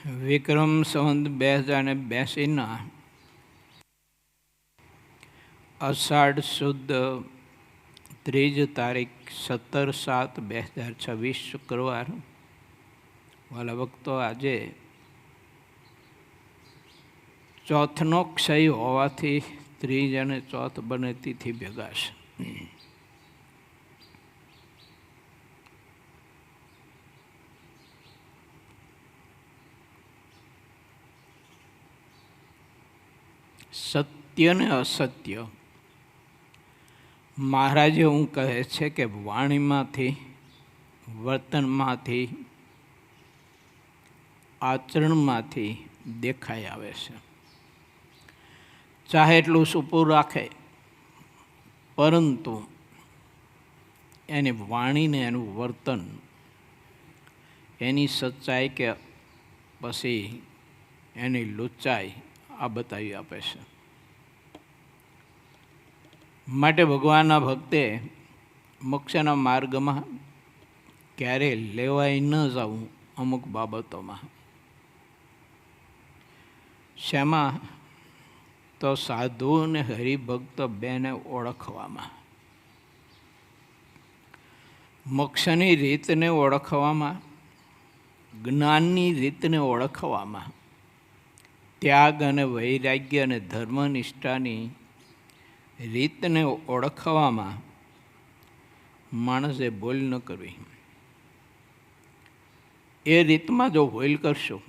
વિક્રમ સંવત 2082 અષાઢ શુદ્ધ 3 તારીખ 17/7/2026 શુક્રવાર. વાલા ભક્તો, આજે ચોથનો ક્ષય હોવાથી 3 અને ચોથ બંને તિથિ ભેગા છે. સત્ય ને અસત્ય. મહારાજે એવું કહે છે કે વાણીમાંથી, વર્તનમાંથી, આચરણમાંથી દેખાઈ આવે છે. ચાહે એટલું સૂપું રાખે, પરંતુ એની વાણીને, એનું વર્તન, એની સચ્ચાઈ કે પછી એની લુચ્ચાઈ આ બતાવી આપે છે. માટે ભગવાનના ભક્તે મોક્ષના માર્ગમાં ક્યારેય લેવાઈ ન જવું અમુક બાબતોમાં. શેમાં? તો સાધુ અને હરિભક્ત બેને ઓળખવામાં, મોક્ષની રીતને ઓળખવામાં, જ્ઞાનની રીતને ઓળખવામાં, ત્યાગ અને વૈરાગ્ય અને ધર્મનિષ્ઠાની રીતને ઓળખવામાં માણસે ભૂલ ન કરવી. એ રીતમાં જો ભૂલ કરશું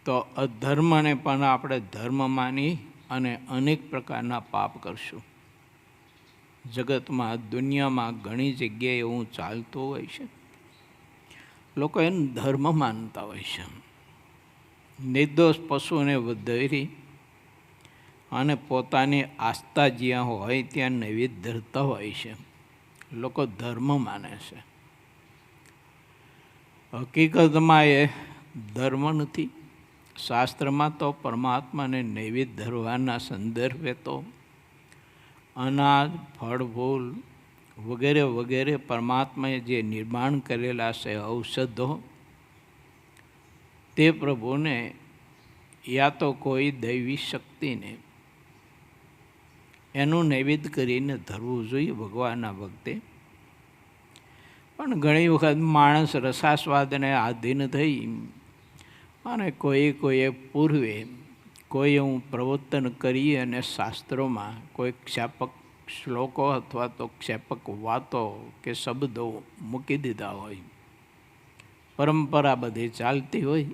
તો અધર્મને પણ આપણે ધર્મ માની અને અનેક પ્રકારના પાપ કરશું. જગતમાં, દુનિયામાં ઘણી જગ્યાએ એવું ચાલતું હોય છે. લોકો એને ધર્મ માનતા હોય છે. નિર્દોષ પશુને વધેરી અને પોતાની આસ્થા જ્યાં હોય ત્યાં નૈવેદ્ય ધરતા હોય છે. લોકો ધર્મ માને છે. હકીકતમાં એ ધર્મ નથી. શાસ્ત્રમાં તો પરમાત્માને નૈવેદ્ય ધરવાના સંદર્ભે તો અનાજ, ફળ, ફૂલ વગેરે વગેરે પરમાત્માએ જે નિર્માણ કરેલા છે ઔષધો, તે પ્રભુને યા તો કોઈ દૈવી શક્તિને એનું નૈવેદ્ય કરીને ધરવું જોઈએ ભગવાનના ભક્તે. પણ ઘણી વખત માણસ રસાસ્વાદને આધીન થઈ અને કોઈએ પૂર્વે કોઈ એવું પ્રવર્તન કરી અને શાસ્ત્રોમાં કોઈ ક્ષાપક શ્લોકો અથવા તો ક્ષેપક વાતો કે શબ્દો મૂકી દીધા હોય. પરંપરા બધી ચાલતી હોય,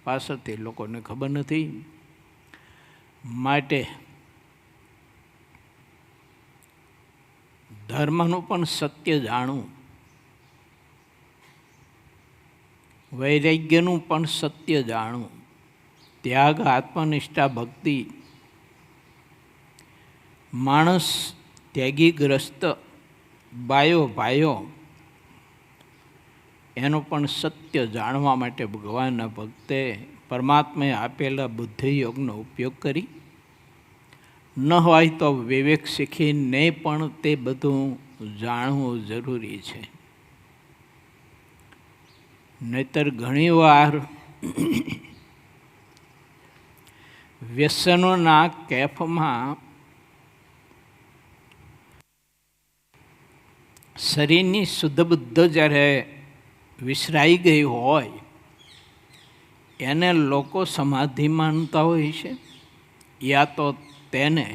પાછળથી લોકોને ખબર નથી. માટે ધર્મનું પણ સત્ય જાણવું, વૈરાગ્યનું પણ સત્ય જાણવું, ત્યાગ, આત્મનિષ્ઠા, ભક્તિ, માણસ ત્યાગીગ્રસ્ત બાયો ભાઈઓ, એનું પણ સત્ય જાણવા માટે ભગવાનના ભક્તે પરમાત્માએ આપેલા બુદ્ધિયોગનો ઉપયોગ કરી, ન હોય તો વિવેક શીખીને પણ તે બધું જાણવું જરૂરી છે. નહીતર ઘણીવાર વ્યસનોના કેફમાં શરીરની શુદ્ધ બુદ્ધ જ્યારે વિસરાઈ ગઈ હોય એને લોકો સમાધિ માનતા હોય છે, યા તો તેને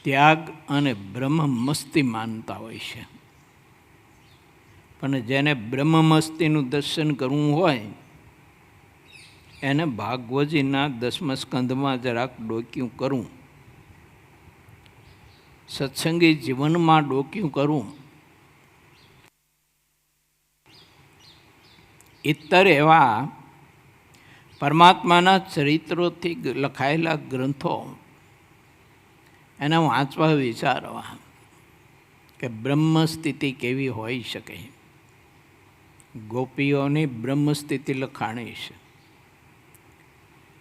ત્યાગ અને બ્રહ્મમસ્તી માનતા હોય છે. પણ જેને બ્રહ્મમસ્તીનું દર્શન કરવું હોય એને ભાગવતજીના 10મા સ્કંધમાં જરાક ડોક્યું કરવું, સત્સંગી જીવનમાં ડોક્યું કરવું, ઇતર એવા પરમાત્માના ચરિત્રોથી લખાયેલા ગ્રંથો એને વાંચવા, વિચારવા કે બ્રહ્મસ્થિતિ કેવી હોઈ શકે. ગોપીઓની બ્રહ્મસ્થિતિ લખાણી છે.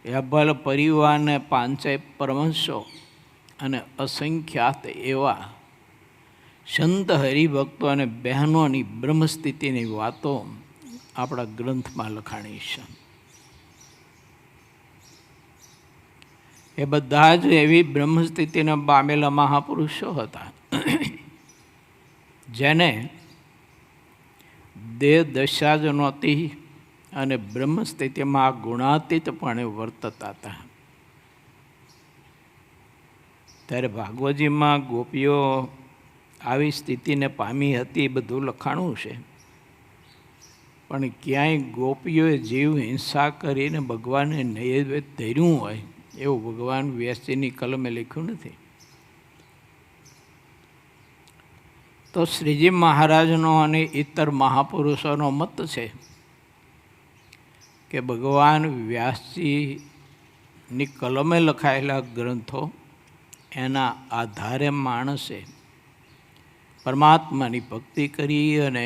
અભલ પરિવારને 5 પરમહંસો અને અસંખ્યાત એવા સંત હરિભક્તો અને બહેનોની બ્રહ્મસ્થિતિની વાતો આપણા ગ્રંથમાં લખાણી છે. એ બધા જ એવી બ્રહ્મસ્થિતિને પામેલા મહાપુરુષો હતા જેને દેહ દશા જ નહોતી અને બ્રહ્મસ્થિતિમાં ગુણાતીતપણે વર્તતા હતા. ત્યારે ભાગવતજીમાં ગોપીઓ આવી સ્થિતિને પામી હતી એ બધું લખાણું છે, પણ ક્યાંય ગોપીઓએ જીવ હિંસા કરીને ભગવાનને નૈવેદ્ય ધર્યું હોય એવું ભગવાન વ્યાસજીની કલમે લખ્યું નથી. તો શ્રીજી મહારાજનો અને ઇતર મહાપુરુષોનો મત છે કે ભગવાન વ્યાસજીની કલમે લખાયેલા ગ્રંથો એના આધારે માણસે પરમાત્માની ભક્તિ કરી અને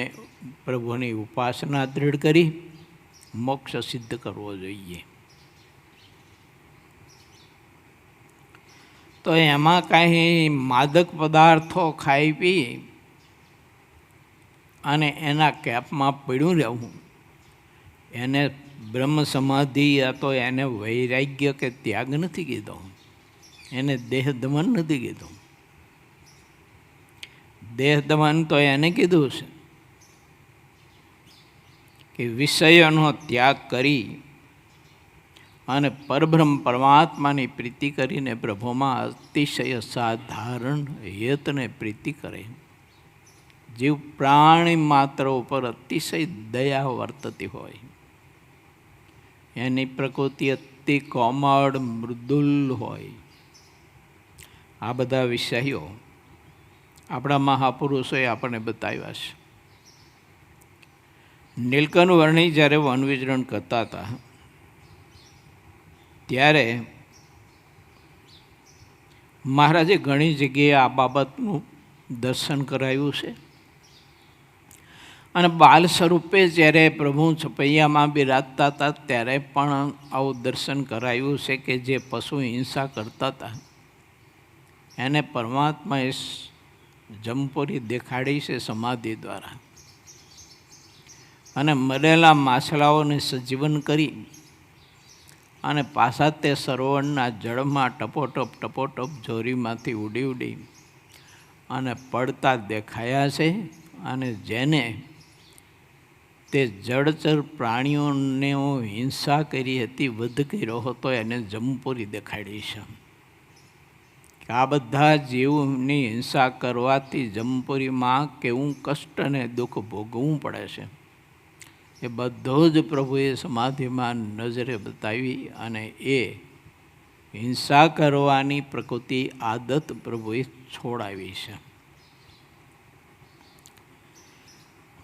પ્રભુની ઉપાસના દૃઢ કરી મોક્ષ સિદ્ધ કરવો જોઈએ. તો એમાં કાંઈ માદક પદાર્થો ખાઈ પી અને એના કેપમાં પડ્યું રહેવું એને બ્રહ્મ સમાધિ તો એને વૈરાગ્ય કે ત્યાગ નથી કીધો, એને દેહ દમન નથી કીધું. દેહ દમન તો એને કીધું છે કે વિષયોનો ત્યાગ કરી અને પરબ્રહ્મ પરમાત્માની પ્રીતિ કરીને પ્રભુમાં અતિશય સાધારણ હેતને પ્રીતિ કરે. જીવ પ્રાણી માત્ર ઉપર અતિશય દયા વર્તતી હોય, એની પ્રકૃતિ અતિ કોમળ મૃદુલ હોય. આ બધા વિષયો આપણા મહાપુરુષોએ આપણને બતાવ્યા છે. નીલકંઠ વર્ણી જ્યારે વન વિચરણ કરતા હતા ત્યારે મહારાજે ઘણી જગ્યાએ આ બાબતનું દર્શન કરાવ્યું છે. અને બાલ સ્વરૂપે જ્યારે પ્રભુ છપૈયામાં બિરાજતા હતા ત્યારે પણ આવું દર્શન કરાયું છે કે જે પશુ હિંસા કરતા હતા એને પરમાત્માએ જમપુરી દેખાડી છે સમાધિ દ્વારા. અને મરેલા માછલાઓને સજીવન કરી અને પાછા તે સરોવરના જળમાં ટપોટપ ટપોટપ જોરીમાંથી ઉડી ઉડી અને પડતા દેખાયા છે. અને જેને તે જળચર પ્રાણીઓને હિંસા કરી હતી, વધ કર્યો હતો, એને જમપુરી દેખાડી છે. આ બધા જીવની હિંસા કરવાથી જમપુરીમાં કેવું કષ્ટ અને દુઃખ ભોગવવું પડે છે એ બધો જ પ્રભુએ સમાધિમાં નજરે બતાવી. અને એ હિંસા કરવાની પ્રકૃતિ આદત પ્રભુએ છોડાવી છે.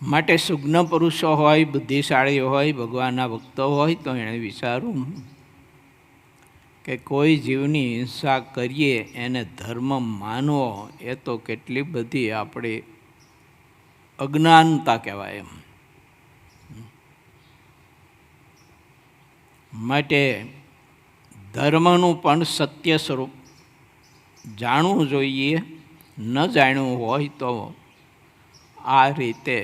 માટે સુજ્ઞ પુરુષો હોય, બુદ્ધિશાળી હોય, ભગવાનના ભક્તો હોય તો એણે વિચારવું કે કોઈ જીવની હિંસા કરીએ એને ધર્મ માનવો એ તો કેટલી બધી આપણી અજ્ઞાનતા કહેવાય. એમ માટે ધર્મનું પણ સત્ય સ્વરૂપ જાણવું જોઈએ. ન જાણ્યું હોય તો આ રીતે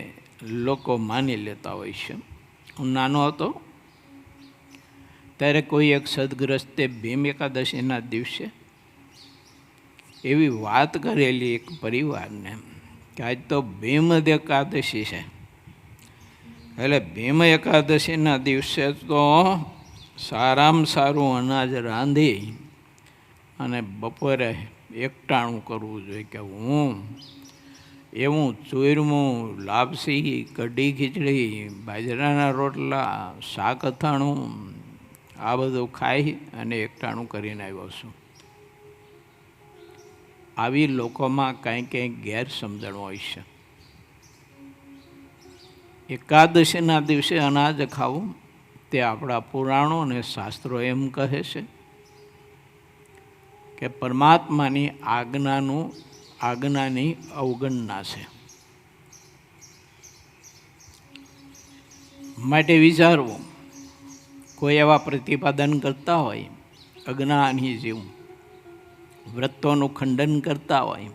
લોકો માની લેતા હોય છે. હું નાનો હતો ત્યારે કોઈ એક સદગ્રસ્તે ભીમ એકાદશીના દિવસે એવી વાત કરેલી એક પરિવારને કે આજ તો ભીમ એકાદશી છે, એટલે ભીમ એકાદશીના દિવસે તો સારામાં સારું અનાજ રાંધી અને બપોરે એકટાણું કરવું જોઈએ. કે હું એવું ચૂરમું, લાપસી, કઢી ખીચડી, બાજરાના રોટલા, શાક અથાણું આ બધું ખાઈ અને એકટાણું કરીને આવ્યો છું. આવી લોકોમાં કાંઈ કંઈક ગેરસમજણ હોય છે. એકાદશીના દિવસે અનાજ ખાવું તે આપણા પુરાણો અને શાસ્ત્રો એમ કહે છે કે પરમાત્માની આજ્ઞાની અવગણના છે. માટે વિચારવું, કોઈ એવા પ્રતિપાદન કરતા હોય, અજ્ઞાની જીવ વ્રતોનું ખંડન કરતા હોય,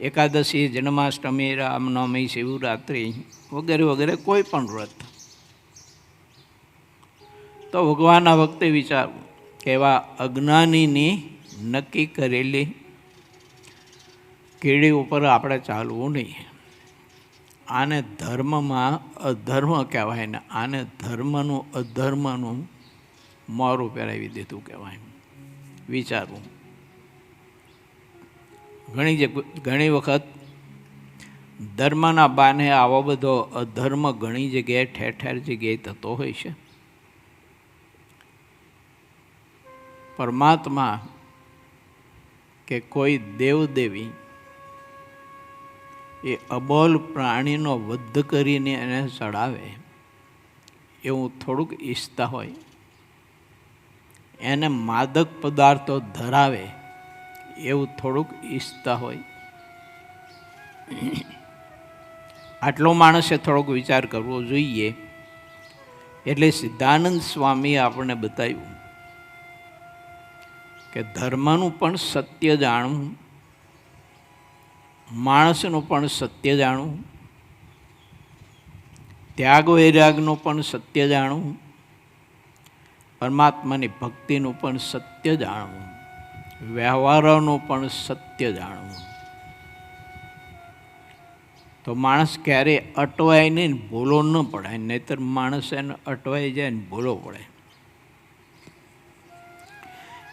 એકાદશી, જન્માષ્ટમી, રામનવમી, શિવરાત્રિ વગેરે વગેરે કોઈ પણ વ્રત, તો ભગવાનના ભક્તે વિચારવું કે એવા અજ્ઞાનીની નક્કી કરેલી કીડી ઉપર આપણે ચાલવું નહીં. આને ધર્મમાં અધર્મ કહેવાય ને આને ધર્મનું અધર્મનું મોરું પહેરાવી દીધું કહેવાય. વિચારવું. ઘણી વખત ધર્મના બાને આવો બધો અધર્મ ઘણી જગ્યાએ ઠેર ઠેર જગ્યાએ થતો હોય છે. પરમાત્મા કે કોઈ દેવદેવી એ અબોલ પ્રાણીનો વધ કરીને એને ચડાવે એવું થોડુંક ઈચ્છતા હોય, એને માદક પદાર્થો ધરાવે એવું થોડુંક ઈચ્છતા હોય. આટલો માણસે થોડોક વિચાર કરવો જોઈએ. એટલે સિદ્ધાનંદ સ્વામીએ આપણને બતાવ્યું કે ધર્મનું પણ સત્ય જાણવું, માણસનું પણ સત્ય જાણવું, ત્યાગ વૈરાગનું પણ સત્ય જાણવું, પરમાત્માની ભક્તિનું પણ સત્ય જાણવું, વ્યવહારોનું પણ સત્ય જાણવું. તો માણસ ક્યારેય અટવાય નહીં, ભૂલો ન પડાય. નહીંતર માણસ એને અટવાઈ જાય ને ભૂલો પડે.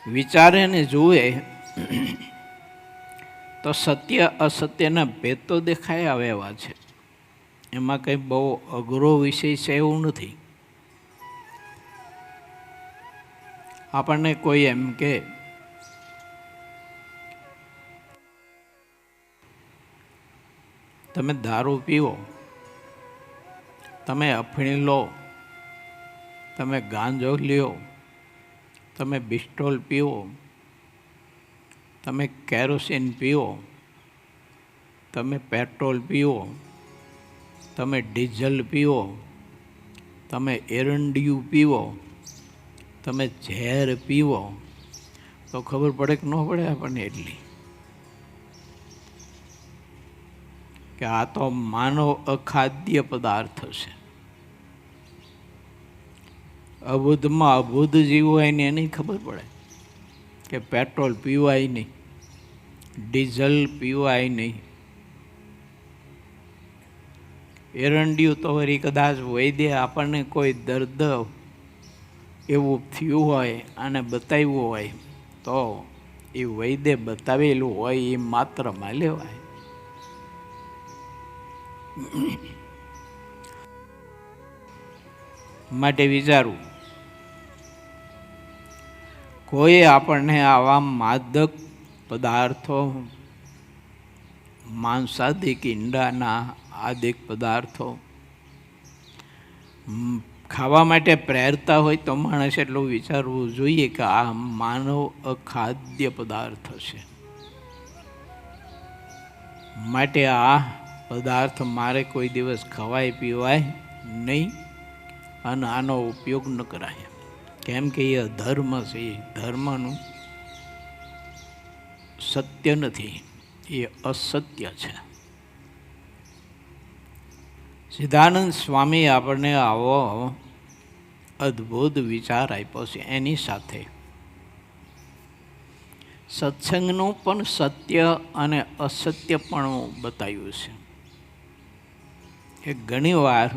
વિચારે ને જુએ તો સત્ય અસત્યના ભેદ તો દેખાય આવે એવા છે. એમાં કંઈ બહુ અઘરો વિષય છે એવું નથી. આપણને કોઈ એમ કે તમે દારૂ પીવો, તમે અફણી લો, તમે ગાંજો લ્યો, તમે બિસ્ટોલ પીવો, તમે કેરોસીન પીવો, તમે પેટ્રોલ પીવો, તમે ડીઝલ પીવો, તમે એરંડિયું પીવો, તમે ઝેર પીવો, તો ખબર પડે કે ન પડે આપણને એટલી કે આ તો માનવ અખાદ્ય પદાર્થ છે. અબુદ્ધમાં અબુદ્ધ જીવ હોય ને એની ખબર પડે કે પેટ્રોલ પીવાય નહીં, ડીઝલ પીવાય નહીં. એરંડિયું તો વળી કદાચ વૈદ્ય આપણને કોઈ દર્દ એવું થયું હોય અને બતાવ્યું હોય તો એ વૈદ્ય બતાવેલું હોય એ માત્રમાં લેવાય. માટે વિચારવું, કોઈ આપણને આવા માદક પદાર્થો, માંસાદિક ઈંડાના આદિક પદાર્થો ખાવા માટે પ્રેરતા હોય તો માણસ એટલું વિચારવું જોઈએ કે આ માનવ અખાદ્ય પદાર્થ છે. માટે આ પદાર્થ મારે કોઈ દિવસ ખવાય પીવાય નહીં અને આનો ઉપયોગ ન કરાય. કેમ કે એ અધર્મ છે. એ ધર્મનું સત્ય નથી, એ અસત્ય છે. સિદ્ધાનંદ સ્વામી આપણને આવો અદ્ભુત વિચાર આપ્યો છે. એની સાથે સત્સંગનું પણ સત્ય અને અસત્ય પણ બતાવ્યું છે. એ ઘણીવાર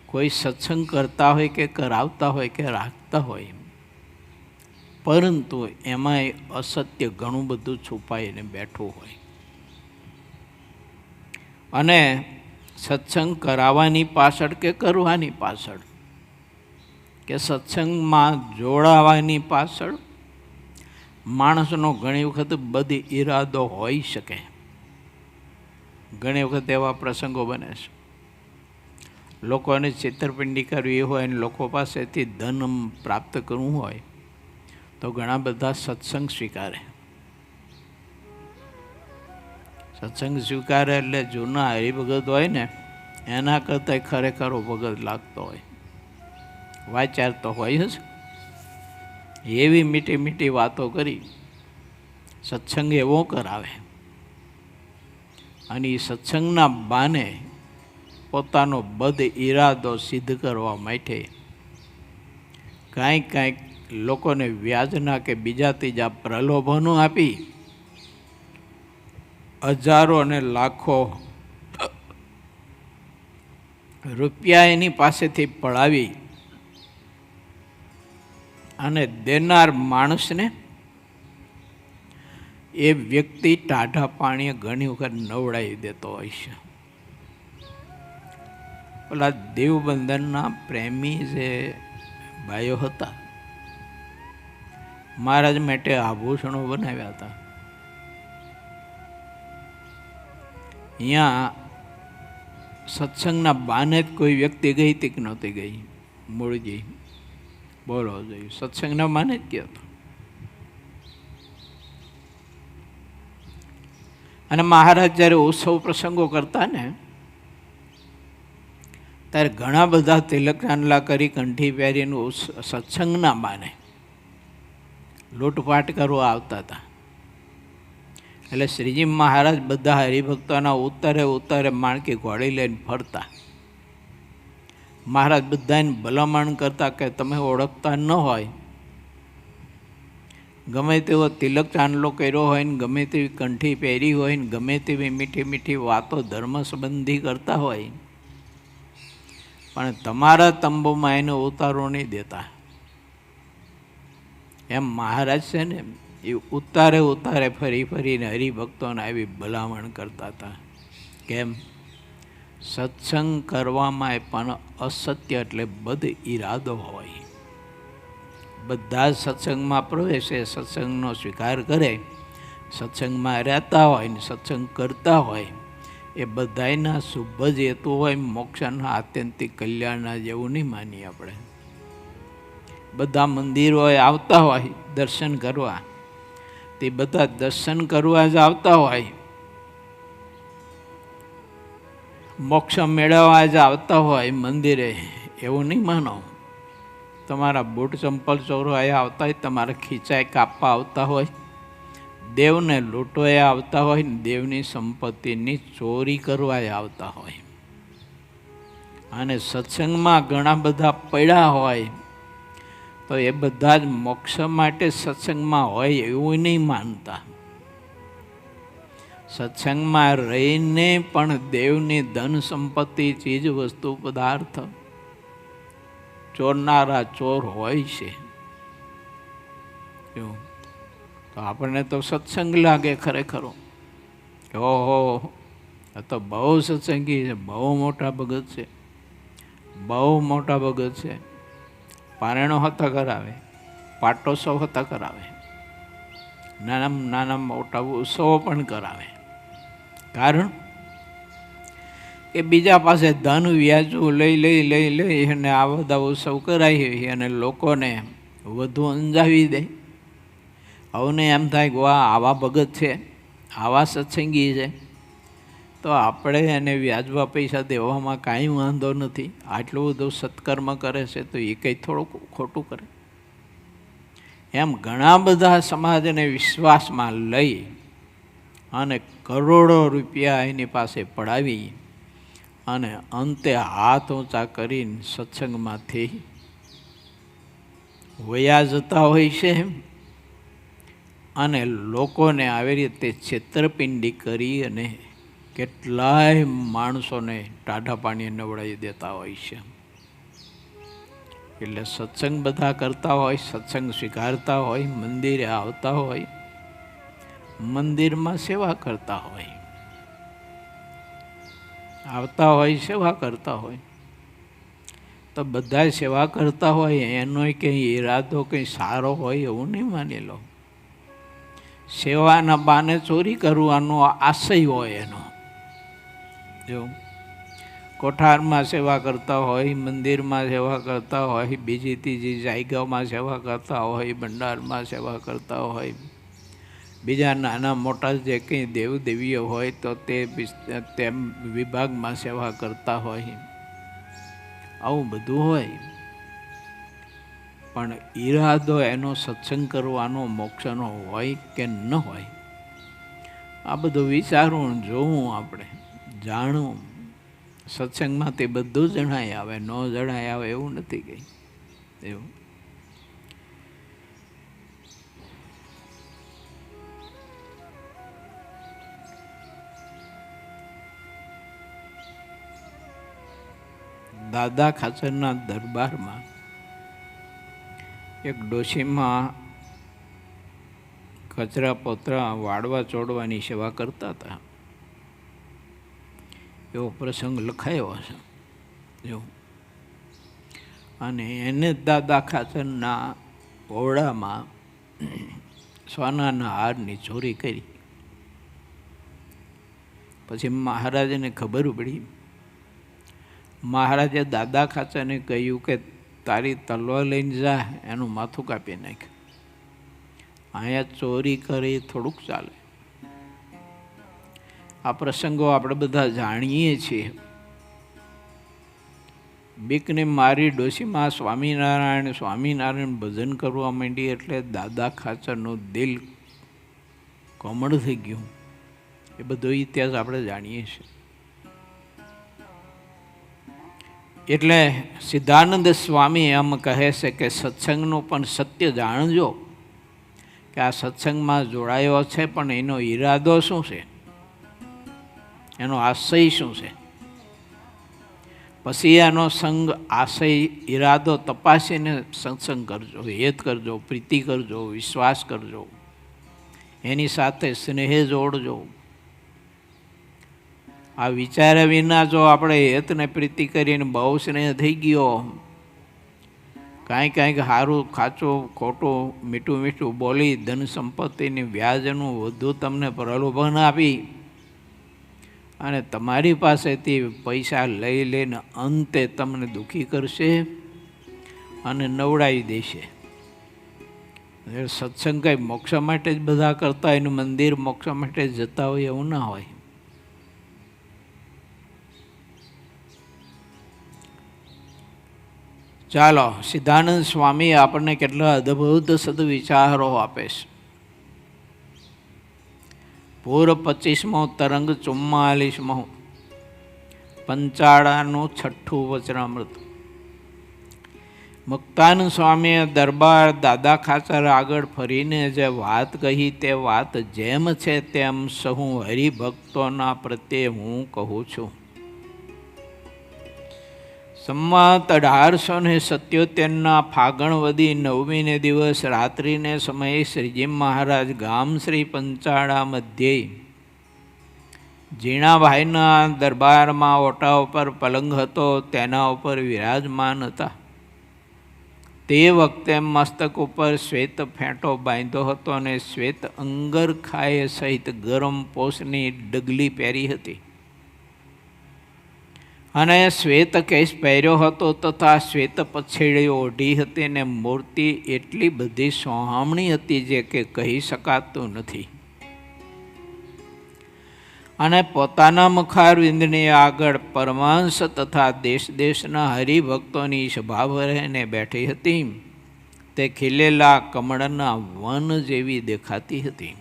કોઈ સત્સંગ કરતા હોય કે કરાવતા હોય કે રાખતા હોય, પરંતુ એમાં અસત્ય ઘણું બધું છુપાઈને બેઠું હોય. અને સત્સંગ કરાવવાની પાછળ કે કરવાની પાછળ કે સત્સંગમાં જોડાવાની પાછળ માણસનો ઘણી વખત બધી ઈરાદો હોઈ શકે. ઘણી વખત એવા પ્રસંગો બને છે, લોકોને છેતરપિંડી કરવી હોય અને લોકો પાસેથી ધન પ્રાપ્ત કરવું હોય તો ઘણા બધા સત્સંગ સ્વીકારે. સત્સંગ સ્વીકારે એટલે જૂના હરિભગત હોય ને એના કરતાં ખરેખર ભગત લાગતો હોય. વાચાર તો હોય જ. એવી મીઠી મીઠી વાતો કરી સત્સંગ એવો કરાવે અને એ સત્સંગના બાને પોતાનો બદ ઈરાદો સિદ્ધ કરવા માટે કાંઈક લોકોને વ્યાજના કે બીજા ત્રીજા પ્રલોભનો આપી હજારો અને લાખો રૂપિયા એની પાસેથી પડાવી અને દેનાર માણસને એ વ્યક્તિ ટાઢા પાણીએ ઘણી વખત નવડાવી દેતો હોય છે. પેલા દેવબંધનના પ્રેમી જે ભાઈઓ હતા, મહારાજ માટે આભૂષણો બનાવ્યા હતા. અહીંયા સત્સંગના બાને જ કોઈ વ્યક્તિ ગઈ હતી કે નહોતી ગઈ? મૂળજી બોલો જોઈએ. સત્સંગના બાને જ ગયો હતો. અને મહારાજ જ્યારે ઉત્સવ પ્રસંગો કરતા ને ત્યારે ઘણા બધા તિલક ચાંદલા કરી કંઠી પહેરીને સત્સંગના બાને લૂંટપાટ કરવા આવતા હતા. એટલે શ્રીજી મહારાજ બધા હરિભક્તોના ઉત્તરે માણકી ઘોડી લઈને ફરતા. મહારાજ બધાને ભલામણ કરતા કે તમે ઓળખતા ન હોય, ગમે તેવો તિલક ચાંદલો કર્યો હોય ને ગમે તેવી કંઠી પહેરી હોય ને ગમે તેવી મીઠી મીઠી વાતો ધર્મ સંબંધી કરતા હોય, પણ તમારા તંબુમાં એને ઉતારો નહીં દેતા. એમ મહારાજ છે ને એ ઉતારે ફરી ફરીને હરિભક્તોને આવી ભલામણ કરતા હતા. કેમ? સત્સંગ કરવામાં પણ અસત્ય એટલે બદ ઈરાદો હોય. બધા જ સત્સંગમાં પ્રવેશે, સત્સંગનો સ્વીકાર કરે, સત્સંગમાં રહેતા હોય ને સત્સંગ કરતા હોય, એ બધાના શુભ જ હેતુ હોય, મોક્ષના આત્યંતિક કલ્યાણના જેવું નહીં માનીએ આપણે. બધા મંદિરોએ આવતા હોય દર્શન કરવા, તે બધા દર્શન કરવા જ આવતા હોય, મોક્ષ મેળવવા જ આવતા હોય મંદિરે, એવું નહીં માનો. તમારા બૂટ ચંપલ ચોરવા આવતા હોય, તમારા ખીચાઈ કાપવા આવતા હોય, દેવને લૂંટવા આવતા હોય ને દેવની સંપત્તિની ચોરી કરવા આવતા હોય. અને સત્સંગમાં ઘણા બધા પડ્યા હોય તો એ બધા જ મોક્ષ માટે સત્સંગમાં હોય એવું નહીં માનતા. સત્સંગમાં રહીને પણ દેવની ધન સંપત્તિ ચીજ વસ્તુ પદાર્થ ચોરનારા ચોર હોય છે. તો આપણને તો સત્સંગ લાગે ખરેખરો, ઓહો આ તો બહુ સત્સંગી છે, બહુ મોટા ભગત છે, બહુ મોટા ભગત છે. પારણો હતા કરાવે, પાટોત્સવ હતા કરાવે, નાના મોટા ઉત્સવો પણ કરાવે. કારણ કે બીજા પાસે ધન વ્યાજું લઈ અને આ બધા ઉત્સવ કરાવી અને લોકોને વધુ અંજાવી દે. હવે એમ થાય કે વાહ આવા ભગત છે, આવા સત્સંગી છે, તો આપણે એને વ્યાજવા પૈસા દેવામાં કાંઈ વાંધો નથી. આટલું બધું સત્કર્મ કરે છે તો એ કંઈ થોડુંક ખોટું કરે. એમ ઘણા બધા સમાજને વિશ્વાસમાં લઈ અને કરોડો રૂપિયા એની પાસે પડાવી અને અંતે હાથ ઊંચા કરીને સત્સંગમાંથી વયા જતા હોય છે. અને લોકોને આવી રીતે છેતરપિંડી કરી અને કેટલાય માણસોને ટાઢા પાણીએ નવડાવી દેતા હોય છે. એટલે સત્સંગ બધા કરતા હોય, સત્સંગ સ્વીકારતા હોય, મંદિરે આવતા હોય, મંદિરમાં સેવા કરતા હોય, આવતા હોય સેવા કરતા હોય, તો બધા સેવા કરતા હોય એનો કંઈ ઈરાદો કંઈ સારો હોય એવું નહીં માની લો. સેવાના બાને ચોરી કરવાનો આશય હોય એનો. જો કોઠારમાં સેવા કરતા હોય, મંદિરમાં સેવા કરતા હોય, બીજી ત્રીજી જાયગામાં સેવા કરતા હોય, ભંડારમાં સેવા કરતા હોય, બીજા નાના મોટા જે કંઈ દેવદેવીઓ હોય તો તે વિભાગમાં સેવા કરતા હોય, આવું બધું હોય. પણ ઈરાદો એનો સત્સંગ કરવાનો મોક્ષનો હોય કે ન હોય, આ બધું વિચારવું, જોવું, આપણે જાણવું. સત્સંગમાં તે બધું જણાય આવે, ન જણાય આવે એવું નથી કંઈ. એવું દાદા ખાચરના દરબારમાં એક ડોશીમાં કચરા પોતરા વાળવા ચોડવાની સેવા કરતા હતા. એવો પ્રસંગ લખાયો હશે જો. અને એને દાદા ખાચરના ઓરડામાં સોનાના હારની ચોરી કરી. પછી મહારાજને ખબર પડી. મહારાજે દાદા ખાચરને કહ્યું કે તારી તલવાર લઈને જા, એનું માથું કાપી નાખ. અહીંયા ચોરી કરી થોડુંક ચાલે. આ પ્રસંગો આપણે બધા જાણીએ છીએ. બીકને મારી ડોશીમાં સ્વામિનારાયણ ભજન કરવા માંડી એટલે દાદા ખાચરનું દિલ કોમળ થઈ ગયું. એ બધો ઇતિહાસ આપણે જાણીએ છીએ. એટલે સિદ્ધાનંદ સ્વામી એમ કહે છે કે સત્સંગનું પણ સત્ય જાણજો કે આ સત્સંગમાં જોડાયો છે, પણ એનો ઈરાદો શું છે, એનો આશય શું છે. પછી એનો સંગ આશય ઈરાદો તપાસીને સત્સંગ કરજો, હેત કરજો, પ્રીતિ કરજો, વિશ્વાસ કરજો, એની સાથે સ્નેહ જોડજો. આ વિચાર્યા વિના જો આપણે હેતને પ્રીતિ કરીને બહુ સ્નેહ થઈ ગયો, કાંઈક સારું ખાચું ખોટું મીઠું મીઠું બોલી ધન સંપત્તિની વ્યાજનું વધુ તમને પ્રલોભન આપી અને તમારી પાસેથી પૈસા લઈ લઈને અંતે તમને દુઃખી કરશે અને નવડાવી દેશે. સત્સંગ કંઈ મોક્ષ માટે જ બધા કરતા હોય, એનું મંદિર મોક્ષ માટે જ જતા હોય એવું ના હોય. ચાલો, સિદ્ધાનંદ સ્વામી આપણને કેટલા અદ્ભુત સદવિચારો આપે છે. પૂર્વ 25મો તરંગ 44મો પંચાળાનું 6ઠું વચનામૃત. મુક્તાનંદ સ્વામીએ દરબાર દાદા ખાચર આગળ ફરીને જે વાત કહી તે વાત જેમ છે તેમ સહુ હરિભક્તોના પ્રત્યે હું કહું છું. સંમત 1877ના ફાગણવદી 9મીને દિવસ રાત્રિને સમયે શ્રીજી મહારાજ ગામ શ્રી પંચાળા મધ્યે જીણાભાઈના દરબારમાં ઓટા ઉપર પલંગ હતો, તેના ઉપર વિરાજમાન હતા. તે વખતે મસ્તક ઉપર શ્વેત ફેંટો બાંધ્યો હતો અને શ્વેત અંગરખાએ સહિત ગરમ પોષની ડગલી પહેરી હતી અને શ્વેત કેશ પહેર્યો હતો તથા શ્વેત પછેડી ઓઢી હતી અને મૂર્તિ એટલી બધી સોહામણી હતી જે કે કહી શકાતું નથી. અને પોતાના મુખારવિંદની આગળ પરમાંશ તથા દેશ દેશના હરિભક્તોની સભા ભરીને બેઠી હતી. તે ખીલેલા કમળના વન જેવી દેખાતી હતી.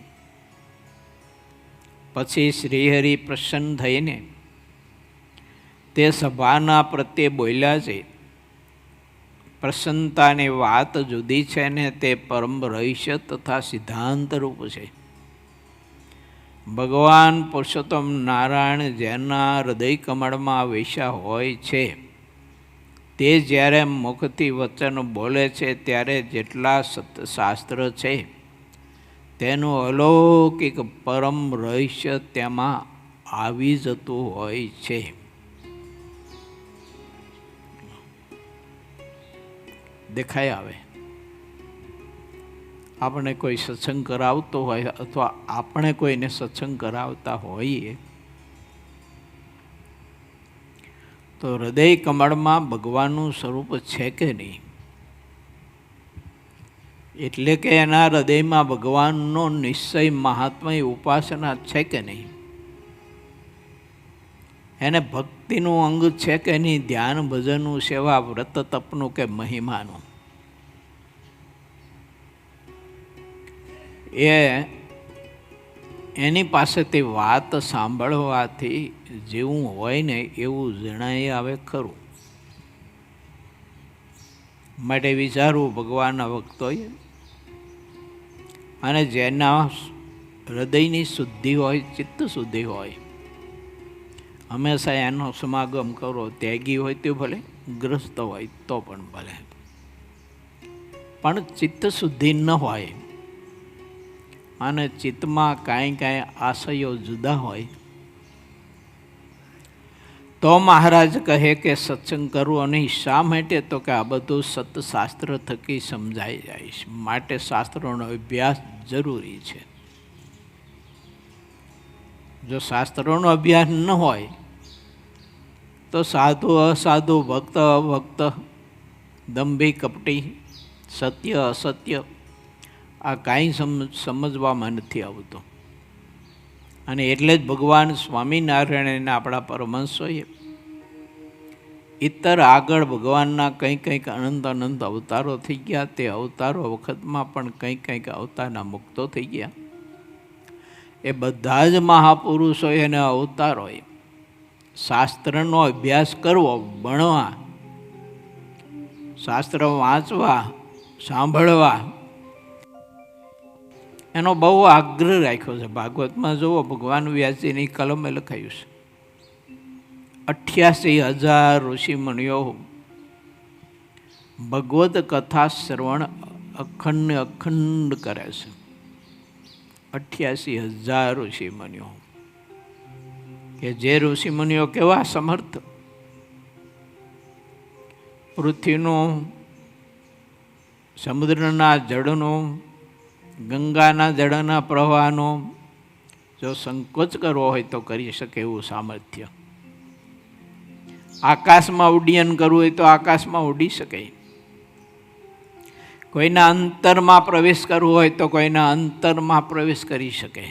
પછી શ્રીહરિ પ્રસન્ન થઈને તે સભાના પ્રત્યે બોલ્યા છે, પ્રસન્નતાની વાત જુદી છે ને તે પરમ રહસ્ય તથા સિદ્ધાંત રૂપ છે. ભગવાન પુરુષોત્તમ નારાયણ જેના હૃદય કમળમાં વેશ્યા હોય છે તે જ્યારે મુખથી વચન બોલે છે ત્યારે જેટલા સત્શાસ્ત્ર છે તેનું અલૌકિક પરમ રહસ્ય તેમાં આવી જતું હોય છે. દેખાય આવે. આપણે કોઈ સત્સંગ કરાવતો હોય અથવા આપણે કોઈને સત્સંગ કરાવતા હોઈએ તો હૃદય કમળમાં ભગવાનનું સ્વરૂપ છે કે નહીં, એટલે કે એના હૃદયમાં ભગવાનનો નિશ્ચય મહાત્મય ઉપાસના છે કે નહીં, એને ભક્તિનું અંગ છે કે નહીં, ધ્યાન ભજનનું સેવા વ્રત તપનું કે મહિમાનું. એની પાસેથી વાત સાંભળવાથી જેવું હોય ને એવું જણાઈ આવે ખરું. માટે વિચારવું ભગવાનના ભક્તોએ, અને જેના હૃદયની શુદ્ધિ હોય, ચિત્ત શુદ્ધિ હોય, હંમેશા એનો સમાગમ કરો. ત્યાગી હોય તે ભલે, ગ્રસ્ત હોય તો પણ ભલે, પણ ચિત્ત શુદ્ધિ ન હોય અને ચિત્તમાં કાંઈ આશયો જુદા હોય તો મહારાજ કહે કે સત્સંગ કરવો નહીં. શા માટે? તો કે આ બધું સતશાસ્ત્ર થકી સમજાઈ જાય છે, માટે શાસ્ત્રોનો અભ્યાસ જરૂરી છે. જો શાસ્ત્રોનો અભ્યાસ ન હોય તો સાધુ અસાધુ, ભક્ત અભક્ત, દંભી કપટી, સત્ય અસત્ય આ કાંઈ સમજવામાં નથી આવતું. અને એટલે જ ભગવાન સ્વામિનારાયણના આપણા પરમહંસોએ ઇતર આગળ ભગવાનના કંઈક અનંત અવતારો થઈ ગયા. તે અવતારો વખતમાં પણ કંઈક અવતારના મુક્તો થઈ ગયા. એ બધા જ મહાપુરુષોએ અને અવતારોએ શાસ્ત્રનો અભ્યાસ કરવો, ભણવા, શાસ્ત્ર વાંચવા, સાંભળવા એનો બહુ આગ્રહ રાખ્યો છે. ભાગવતમાં જુઓ, ભગવાન વ્યાસજીની કલમે લખાયું છે 88,000 ઋષિમુનિઓ ભગવત કથા શ્રવણ અખંડ કરે છે. 88,000 ઋષિમુનિઓ, કે જે ઋષિમુનિઓ કેવા સમર્થ, પૃથ્વીનું, સમુદ્રના જળનો, ગંગાના જળના પ્રવાહનો જો સંકોચ કરવો હોય તો કરી શકે એવું સામર્થ્ય. આકાશમાં ઉડ્ડયન કરવું હોય તો આકાશમાં ઉડી શકે. કોઈના અંતરમાં પ્રવેશ કરવો હોય તો કોઈના અંતરમાં પ્રવેશ કરી શકે.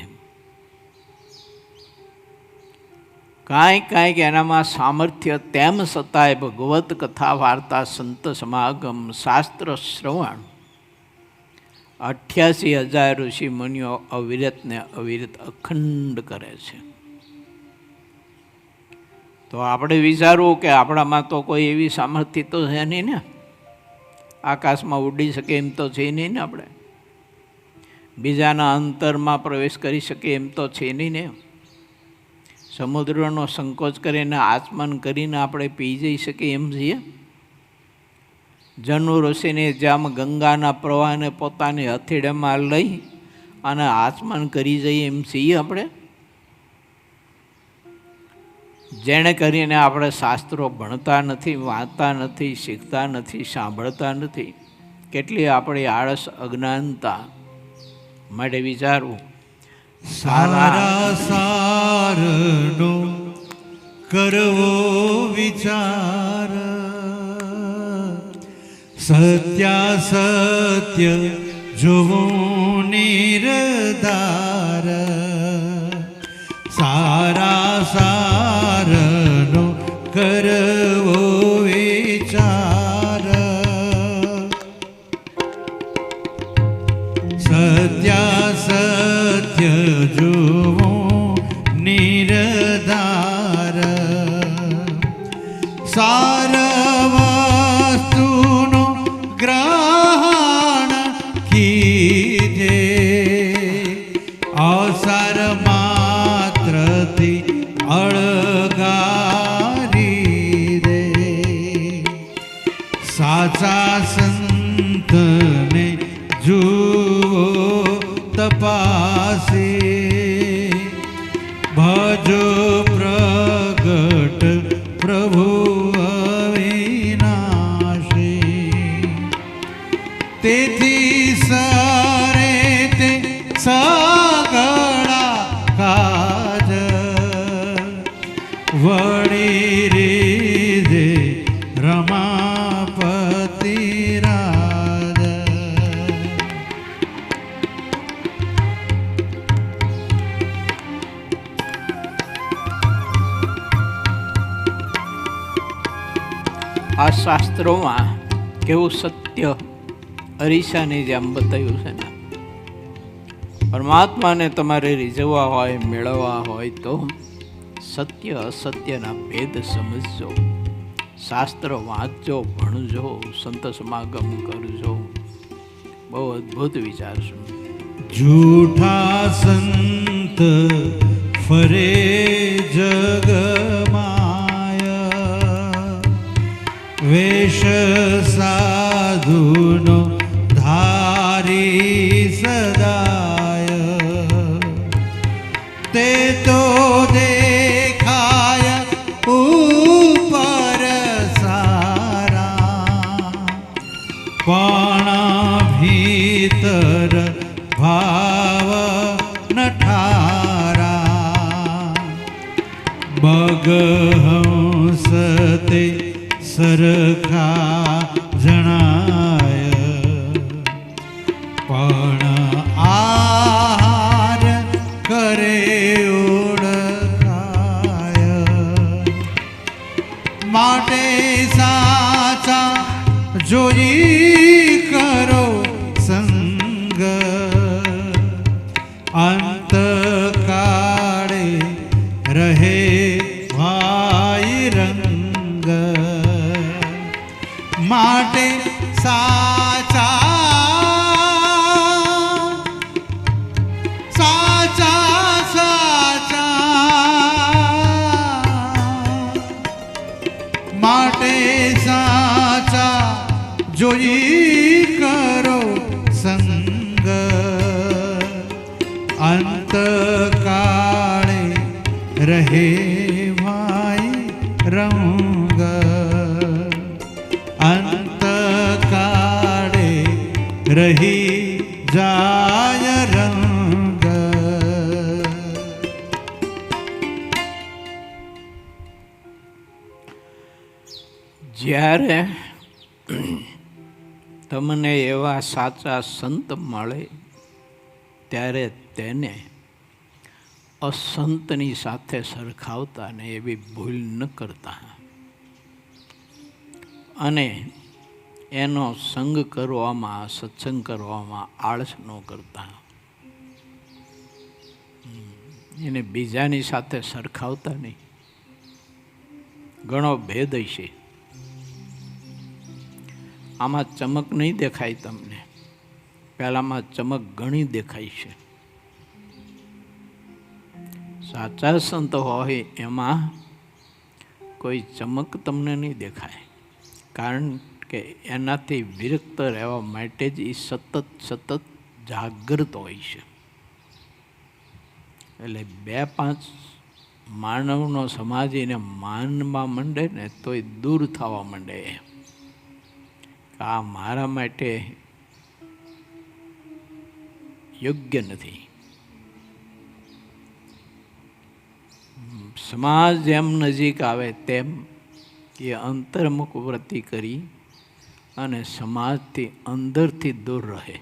કાંઈક એનામાં સામર્થ્ય, તેમ છતાંય ભગવત કથા, વાર્તા, સંત સમાગમ, શાસ્ત્ર શ્રવણ 88,000 ઋષિમુનિઓ અવિરત અખંડ કરે છે. તો આપણે વિચારવું કે આપણામાં તો કોઈ એવી સામર્થ્ય તો છે નહીં ને, આકાશમાં ઉડી શકે એમ તો છે નહીં ને, આપણે બીજાના અંતરમાં પ્રવેશ કરી શકીએ એમ તો છે નહીં ને, સમુદ્રનો સંકોચ કરીને આચમન કરીને આપણે પી જઈ શકીએ એમ છીએ. જનુ ઋષિને જેમ ગંગાના પ્રવાહને પોતાની હથેળીમાં લઈ અને આચમન કરી જઈએ એમ છીએ આપણે. જેણે કરીને આપણે શાસ્ત્રો ભણતા નથી, વાંચતા નથી, શીખતા નથી, સાંભળતા નથી. કેટલી આપણી આળસ, અજ્ઞાનતા. માટે વિચારવું, સારા સારનો કરવો વિચાર, સત્યાસત્ય જોવું નિર્ધાર. સારા સારનો કરવો વિચાર, સત્યાસત્ય જોવું નિર્ધાર. સાર વસ્તુનો ગ્રહણ કીધે, અસાર માત્રથી અળગારી દે. સાચા સંતને જુઓ તપાસે, ભજો પ્રગટ પ્રભુ અવિનાશે. તેથી સરે તે સગળા કાજ, વળી રીધે રમાપતિ રાજ. આ શાસ્ત્રોમાં કેવું સત્ય અરીસાની જેમ બતાવ્યું છે ને. પરમાત્માને તમારે રીઝવવા હોય, મેળવવા હોય તો સત્ય અસત્યના ભેદ સમજજો, શાસ્ત્ર વાંચજો, ભણજો, સંત સમાગમ કરજો. બહુ અદ્ભુત વિચાર છે. જૂઠા સંત ફરે જગમાય, વેશ સાધુનો ધારી સદાય, તે તો દેખાય ઉપર સારા, પણ ભીતર ભાવ નઠારા. બગહંસ તે સરખા જણાય, પણ આહાર કરે ઓળખાય. માટે સાચા જોઈ કરો સંગ, અંતકાળે રહે ભાઈ રંગ. માટે સાચા માટે સાચા જોઈ કરો સંગ, અંતકાળે રહે ભાઈ રંગ. અંતકાળે રહી જાય રંગ. જ્યારે તમને એવા સાચા સંત મળે ત્યારે તેને અસંતની સાથે સરખાવતા ને એવી ભૂલ ન કરતા, અને એનો સંગ કરવામાં, સત્સંગ કરવામાં આળસ ન કરતા. એને બીજાની સાથે સરખાવતા નહીં. ઘણો ભેદ છે. આમાં ચમક નહીં દેખાય તમને, પહેલામાં ચમક ઘણી દેખાય છે. સાચા સંત હોય એમાં કોઈ ચમક તમને નહીં દેખાય, કારણ કે એનાથી વિરક્ત રહેવા માટે જ એ સતત જાગૃત હોય છે. એટલે 2-5 માનવનો સમાજ એને માનમાં માંડે ને તોય દૂર થવા માંડે. આ મારા માટે યોગ્ય નથી. સમાજ જેમ નજીક આવે તેમ એ અંતર્મુખ વૃત્તિ કરી અને સમાજથી અંદરથી દૂર રહે.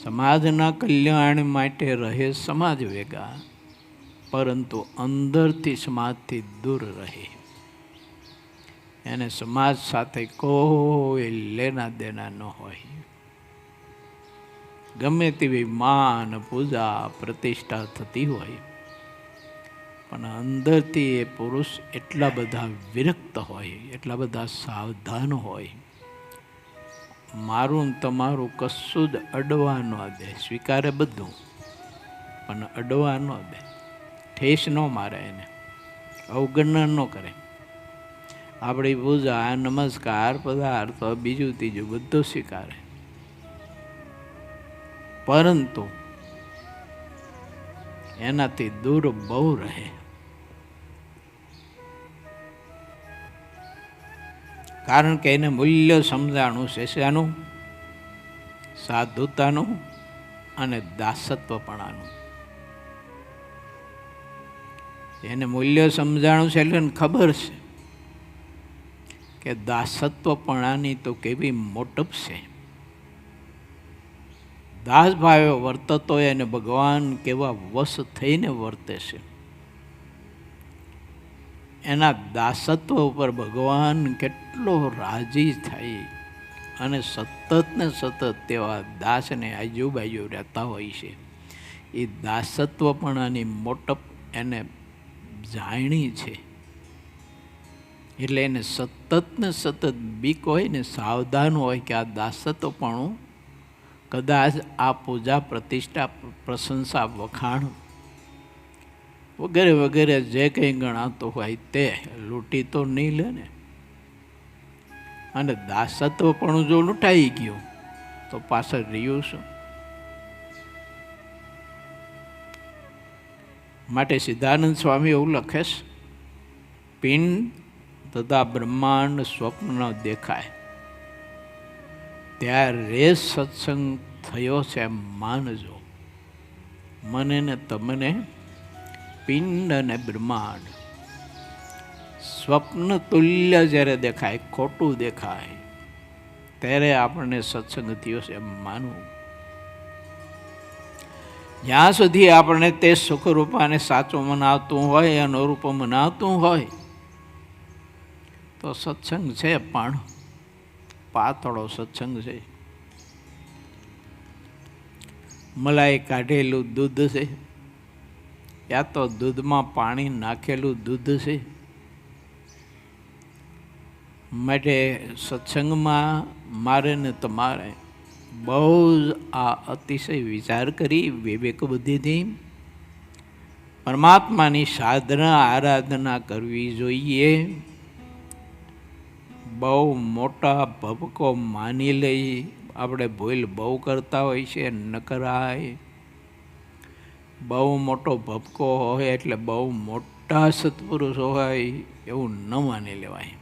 સમાજના કલ્યાણ માટે રહે સમાજ ભેગા, પરંતુ અંદરથી સમાજથી દૂર રહે. એને સમાજ સાથે કોઈ લેના દેના ન હોય. ગમે તેવી માન, પૂજા, પ્રતિષ્ઠા થતી હોય, પણ અંદરથી એ પુરુષ એટલા બધા વિરક્ત હોય, એટલા બધા સાવધાન હોય. મારું તમારું કશું જ અડવા ન દે. સ્વીકારે બધું, પણ અડવા ન દે. ઠેસ ન મારે, એને અવગણના ન કરે. આપણી પૂજા, નમસ્કાર, પદાર્થ, બીજું ત્રીજું બધું સ્વીકારે, પરંતુ એનાથી દૂર બહુ રહે. કારણ કે એને મૂલ્ય સમજાણું છે શેનું? સાધુતાનું અને દાસત્વપણાનું. એને મૂલ્ય સમજાણું છે એટલે ખબર છે કે દાસત્વપણાની તો કેવી મોટપ છે. દાસ ભાવે વર્તતો એને ભગવાન કેવા વશ થઈને વર્તે છે. એના દાસત્વ ઉપર ભગવાન કેટલો રાજી થાય, અને સતત ને સતત તેવા દાસને આજુબાજુ રહેતા હોય છે. એ દાસત્વપણાની મોટપ એને જાણી છે, એટલે એને સતત ને સતત બીક હોય ને, સાવધાન હોય કે આ દાસત્વપણું કદાચ આ પૂજા, પ્રતિષ્ઠા, પ્રશંસા, વખાણ વગેરે વગેરે જે કંઈ ગણાતો હોય તે લૂંટી તો નહીં લે ને. અને દાસત્વ પણ જો લૂંટાઈ ગયું તો પાછળ રહ્યું શું? માટે સિદ્ધાનંદ સ્વામી એવું લખે છે, પિંડ તથા બ્રહ્માંડ સ્વપ્ન દેખાય ત્યારે સત્સંગ થયો છે એમ માનજો. મને ને તમને પિંડ અને બ્રહ્માંડ સ્વપ્ન તુલ્ય જ્યારે દેખાય, ખોટું દેખાય, ત્યારે આપણને સત્સંગ થયો છે એમ માનવું. જ્યાં સુધી આપણને તે સુખરૂપાને સાચું મનાવતું હોય, અનુરૂપ મનાવતું હોય, તો સત્સંગ છે, પણ પાતળો સત્સંગ છે. મલાઈ કાઢેલું દૂધ છે, યા તો દૂધમાં પાણી નાખેલું દૂધ છે. માટે સત્સંગમાં મારે ને તમારે બહુ જ આ અતિશય વિચાર કરી વિવેક બુદ્ધિથી પરમાત્માની સાધના આરાધના કરવી જોઈએ. બહુ મોટા ભપકો માની લઈ આપણે ભૂલ બહુ કરતા હોય છે, ન કરાય. બહુ મોટો ભપકો હોય એટલે બહુ મોટા સત્પુરુષ હોય એવું ન માની લેવાય.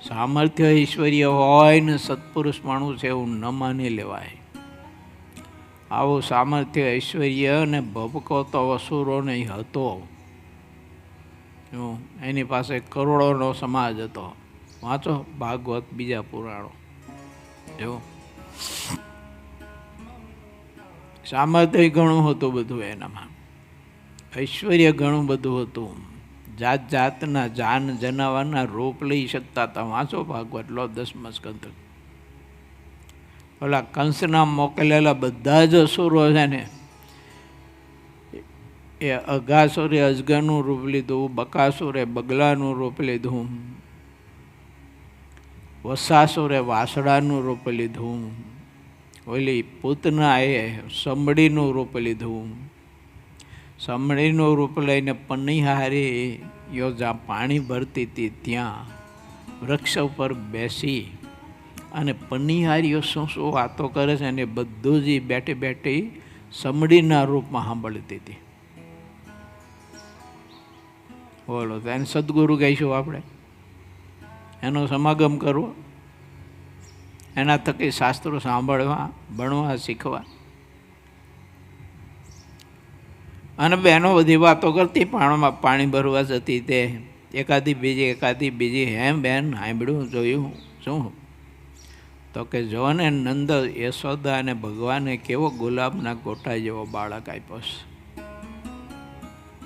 સામર્થ્ય ઈશ્વરીય હોય ને સત્પુરુષ માણસ છે એવું ન માની લેવાય. આવું સામર્થ્ય ઐશ્વર્ય અને ભપકો તો અસુરોને હતો. એની પાસે કરોડોનો સમાજ હતો. વાંચો ભાગવત, બીજા પુરાણો. જો સામર્થ્ય ઘણું હતું બધું એનામાં, ઐશ્વર્ય ઘણું બધું હતું. જાત જાતના જાન જનાવરના રૂપ લઈ શકતા હતા. વાંચો ભાગવત લો 10મા સ્કંદ. ઓલા કંસના મોકલેલા બધા જ અસુરો છે ને, એ અઘાસુરે અજગરનું રૂપ લીધું, બકાસુરે બગલાનું રૂપ લીધું, વસાસુરે વાસડાનું રૂપ લીધું, ઓલી પૂતનાએ સમડીનું રૂપ લીધું. સમડીનું રૂપ લઈને પનિહારી યો જ્યાં પાણી ભરતી હતી ત્યાં વૃક્ષ ઉપર બેસી અને પનિહારીઓ શું શું વાતો કરે છે અને બધું જ બેઠી બેઠી સમડીના રૂપમાં સાંભળતી હતી. બોલો, તો એને સદગુરુ કહીશું આપણે? એનો સમાગમ કરવો, એના થકી શાસ્ત્રો સાંભળવા, ભણવા, શીખવા. અને બહેનો બધી વાતો કરતી, પાણી ભરવા જતી તે એકાદી બીજી હેમ બેન સાંભળ્યું જોયું શું? તો કે જો ને નંદ યશોદા અને ભગવાને કેવો ગુલાબના ગોટા જેવો બાળક આપ્યો છે,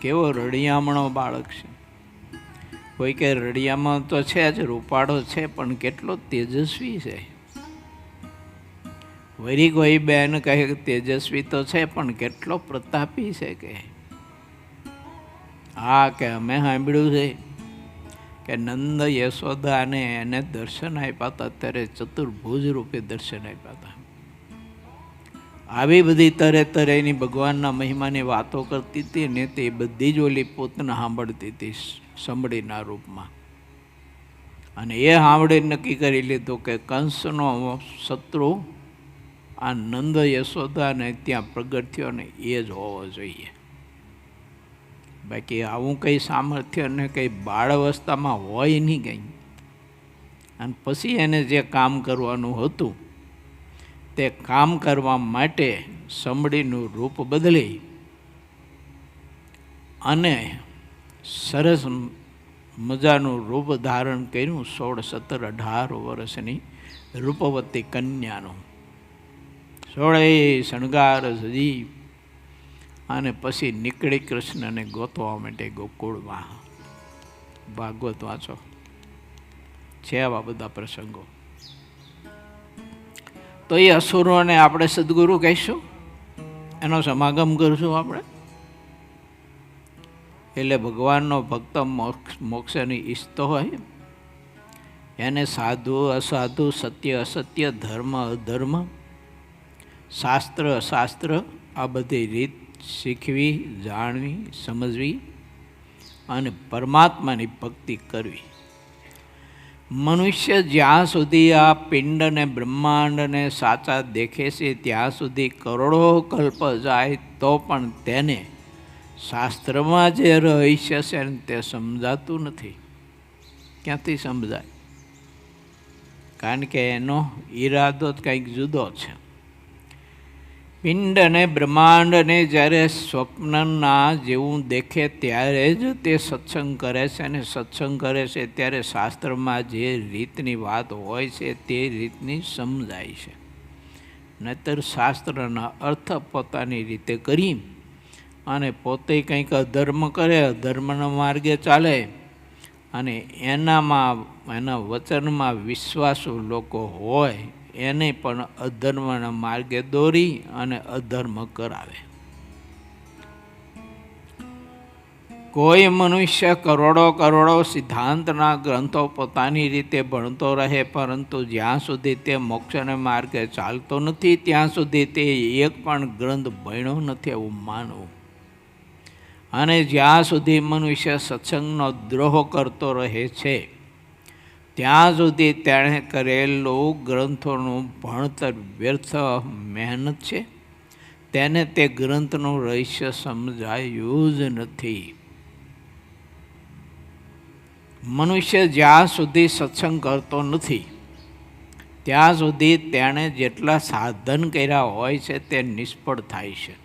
કેવો રળિયામણો બાળક છે. કોઈ કે રળિયામણ તો છે જ, રૂપાળો છે, પણ કેટલો તેજસ્વી છે. વળી કોઈ બેન કહે કે તેજસ્વી તો છે પણ કેટલો પ્રતાપી છે. કે હા, કે અમે સાંભળ્યું છે કે નંદ યશોદાને એને દર્શન આપ્યા હતા ત્યારે ચતુર્ભુજ રૂપે દર્શન આપ્યા હતા. આવી બધી તરે તરેની ભગવાનના મહિમાની વાતો કરતી હતી ને તે બધી જ ઓલી પોતને સાંભળતી હતી સમડીના રૂપમાં. અને એ સાંભળી નક્કી કરી લીધું કે કંસનો શત્રુ આ નંદ યશોદાને ત્યાં પ્રગટ થયો ને એ જ હોવો જોઈએ. બાકી આવું કંઈ સામર્થ્ય ને કંઈ બાળ અવસ્થામાં હોય નહીં કંઈ. અને પછી એને જે કામ કરવાનું હતું તે કામ કરવા માટે સમડીનું રૂપ બદલી અને સરસ મજાનું રૂપ ધારણ કર્યું. 16, 17, 18 વર્ષની રૂપવતી કન્યાનું 16 શણગાર સજી અને પછી નીકળી કૃષ્ણને ગોતવા માટે ગોકુળમાં. ભાગવત વાંચો, છે આવા બધા પ્રસંગો. તો એ અસુરોને આપણે સદગુરુ કહીશું, એનો સમાગમ કરશું આપણે. એટલે ભગવાનનો ભક્ત મોક્ષની ઈચ્છતો હોય એને સાધુ અસાધુ, સત્ય અસત્ય, ધર્મ અધર્મ, શાસ્ત્ર અશાસ્ત્ર આ બધી રીત શીખવી, જાણવી, સમજવી અને પરમાત્માની ભક્તિ કરવી. મનુષ્ય જ્યાં સુધી આ પિંડ અને બ્રહ્માંડને સાચા દેખે છે ત્યાં સુધી કરોડો કલ્પ જાય તો પણ તેને શાસ્ત્રમાં જે રહસ્ય છે ને તે સમજાતું નથી. ક્યાંથી સમજાય? કારણ કે એનો ઈરાદો જ કંઈક જુદો છે. પિંડ અને બ્રહ્માંડને જ્યારે સ્વપ્નના જેવું દેખે ત્યારે જ તે સત્સંગ કરે છે, અને સત્સંગ કરે છે ત્યારે શાસ્ત્રમાં જે રીતની વાત હોય છે તે રીતની સમજાય છે. નહીતર શાસ્ત્રના અર્થ પોતાની રીતે કરી અને પોતે કંઈક અધર્મ કરે, અધર્મના માર્ગે ચાલે અને એના વચનમાં વિશ્વાસુ લોકો હોય એને પણ અધર્મના માર્ગે દોરી અને અધર્મ કરાવે. કોઈ મનુષ્ય કરોડો સિદ્ધાંતના ગ્રંથો પોતાની રીતે ભણતો રહે, પરંતુ જ્યાં સુધી તે મોક્ષના માર્ગે ચાલતો નથી ત્યાં સુધી તે એક પણ ગ્રંથ ભણ્યો નથી એવું માનવું. અને જ્યાં સુધી મનુષ્ય સત્સંગનો દ્રોહ કરતો રહે છે ત્યાં સુધી તેણે કરેલું ગ્રંથોનું ભણતર વ્યર્થ મહેનત છે. તેને તે ગ્રંથનું રહસ્ય સમજાયું જ નથી. મનુષ્ય જ્યાં સુધી સત્સંગ કરતો નથી ત્યાં સુધી તેણે જેટલા સાધન કર્યા હોય છે તે નિષ્ફળ થાય છે.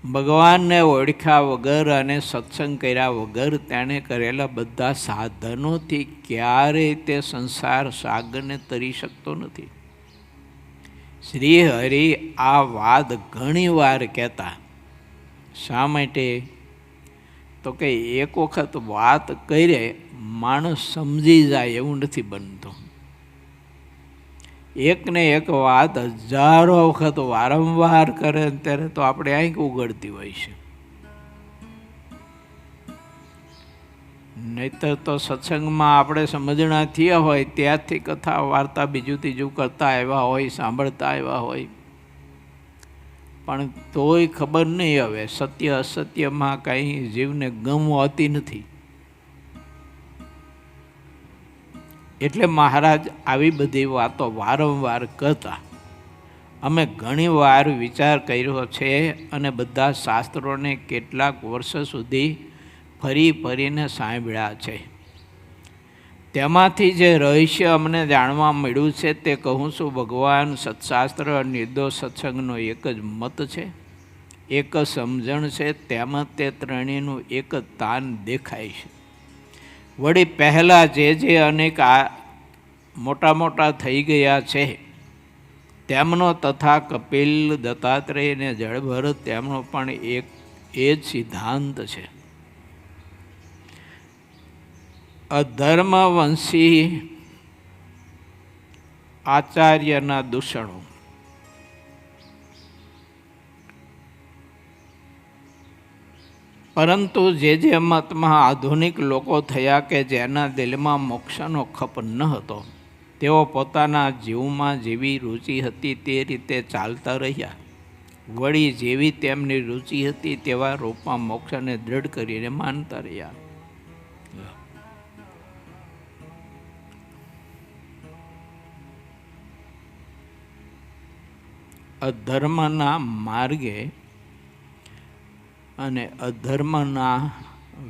ભગવાનને ઓળખ્યા વગર અને સત્સંગ કર્યા વગર તેણે કરેલા બધા સાધનોથી ક્યારેય તે સંસાર સાગરને તરી શકતો નથી. શ્રી હરિ આ વાત ઘણી વાર કહેતા. શા માટે? તો કે એક વખત વાત કરે માણસ સમજી જાય એવું નથી બનતું. એકને એક વાત હજારો વખત વારંવાર કરે ત્યારે તો આપણે આંખ ઉઘડતી હોય છે. નહીતર તો સત્સંગમાં આપણે સમજણા થયા હોય ત્યાંથી કથા વાર્તા બીજું ત્રીજું કરતા આવ્યા હોય, સાંભળતા આવ્યા હોય, પણ તોય ખબર નહીં હવે સત્ય અસત્યમાં કંઈ જીવને ગમ હોતી નથી. એટલે મહારાજ આવી બધી વાતો વારંવાર કરતા. અમે ઘણી વાર વિચાર કર્યો છે અને બધા શાસ્ત્રોને કેટલાક વર્ષો સુધી ફરીને સાંભળ્યા છે. તેમાંથી જે રહસ્ય અમને જાણવા મળ્યું છે તે કહું છું. ભગવાન, સત્શાસ્ત્ર, નિર્દોષ સત્સંગનો એક જ મત છે, એક જ સમજણ છે. તેમાં તે ત્રણેયનું એક જ તાન દેખાય છે. વળી પહેલાં જે અનેક મોટા થઈ ગયા છે તેમનો તથા કપિલ, દત્તાત્રેય અને જળભરત તેમનો પણ એ જ સિદ્ધાંત છે. અધર્મવંશી આચાર્યના દૂષણો. પરંતુ જે મતમાં આધુનિક લોકો થયા કે જેના દિલમાં મોક્ષનો ખપ ન હતો, તેઓ પોતાના જીવમાં જેવી રુચિ હતી તે રીતે ચાલતા રહ્યા. વળી જેવી તેમની રુચિ હતી તેવા રૂપમાં મોક્ષને દૃઢ કરીને માનતા રહ્યા. અધર્મના માર્ગે અને અધર્મના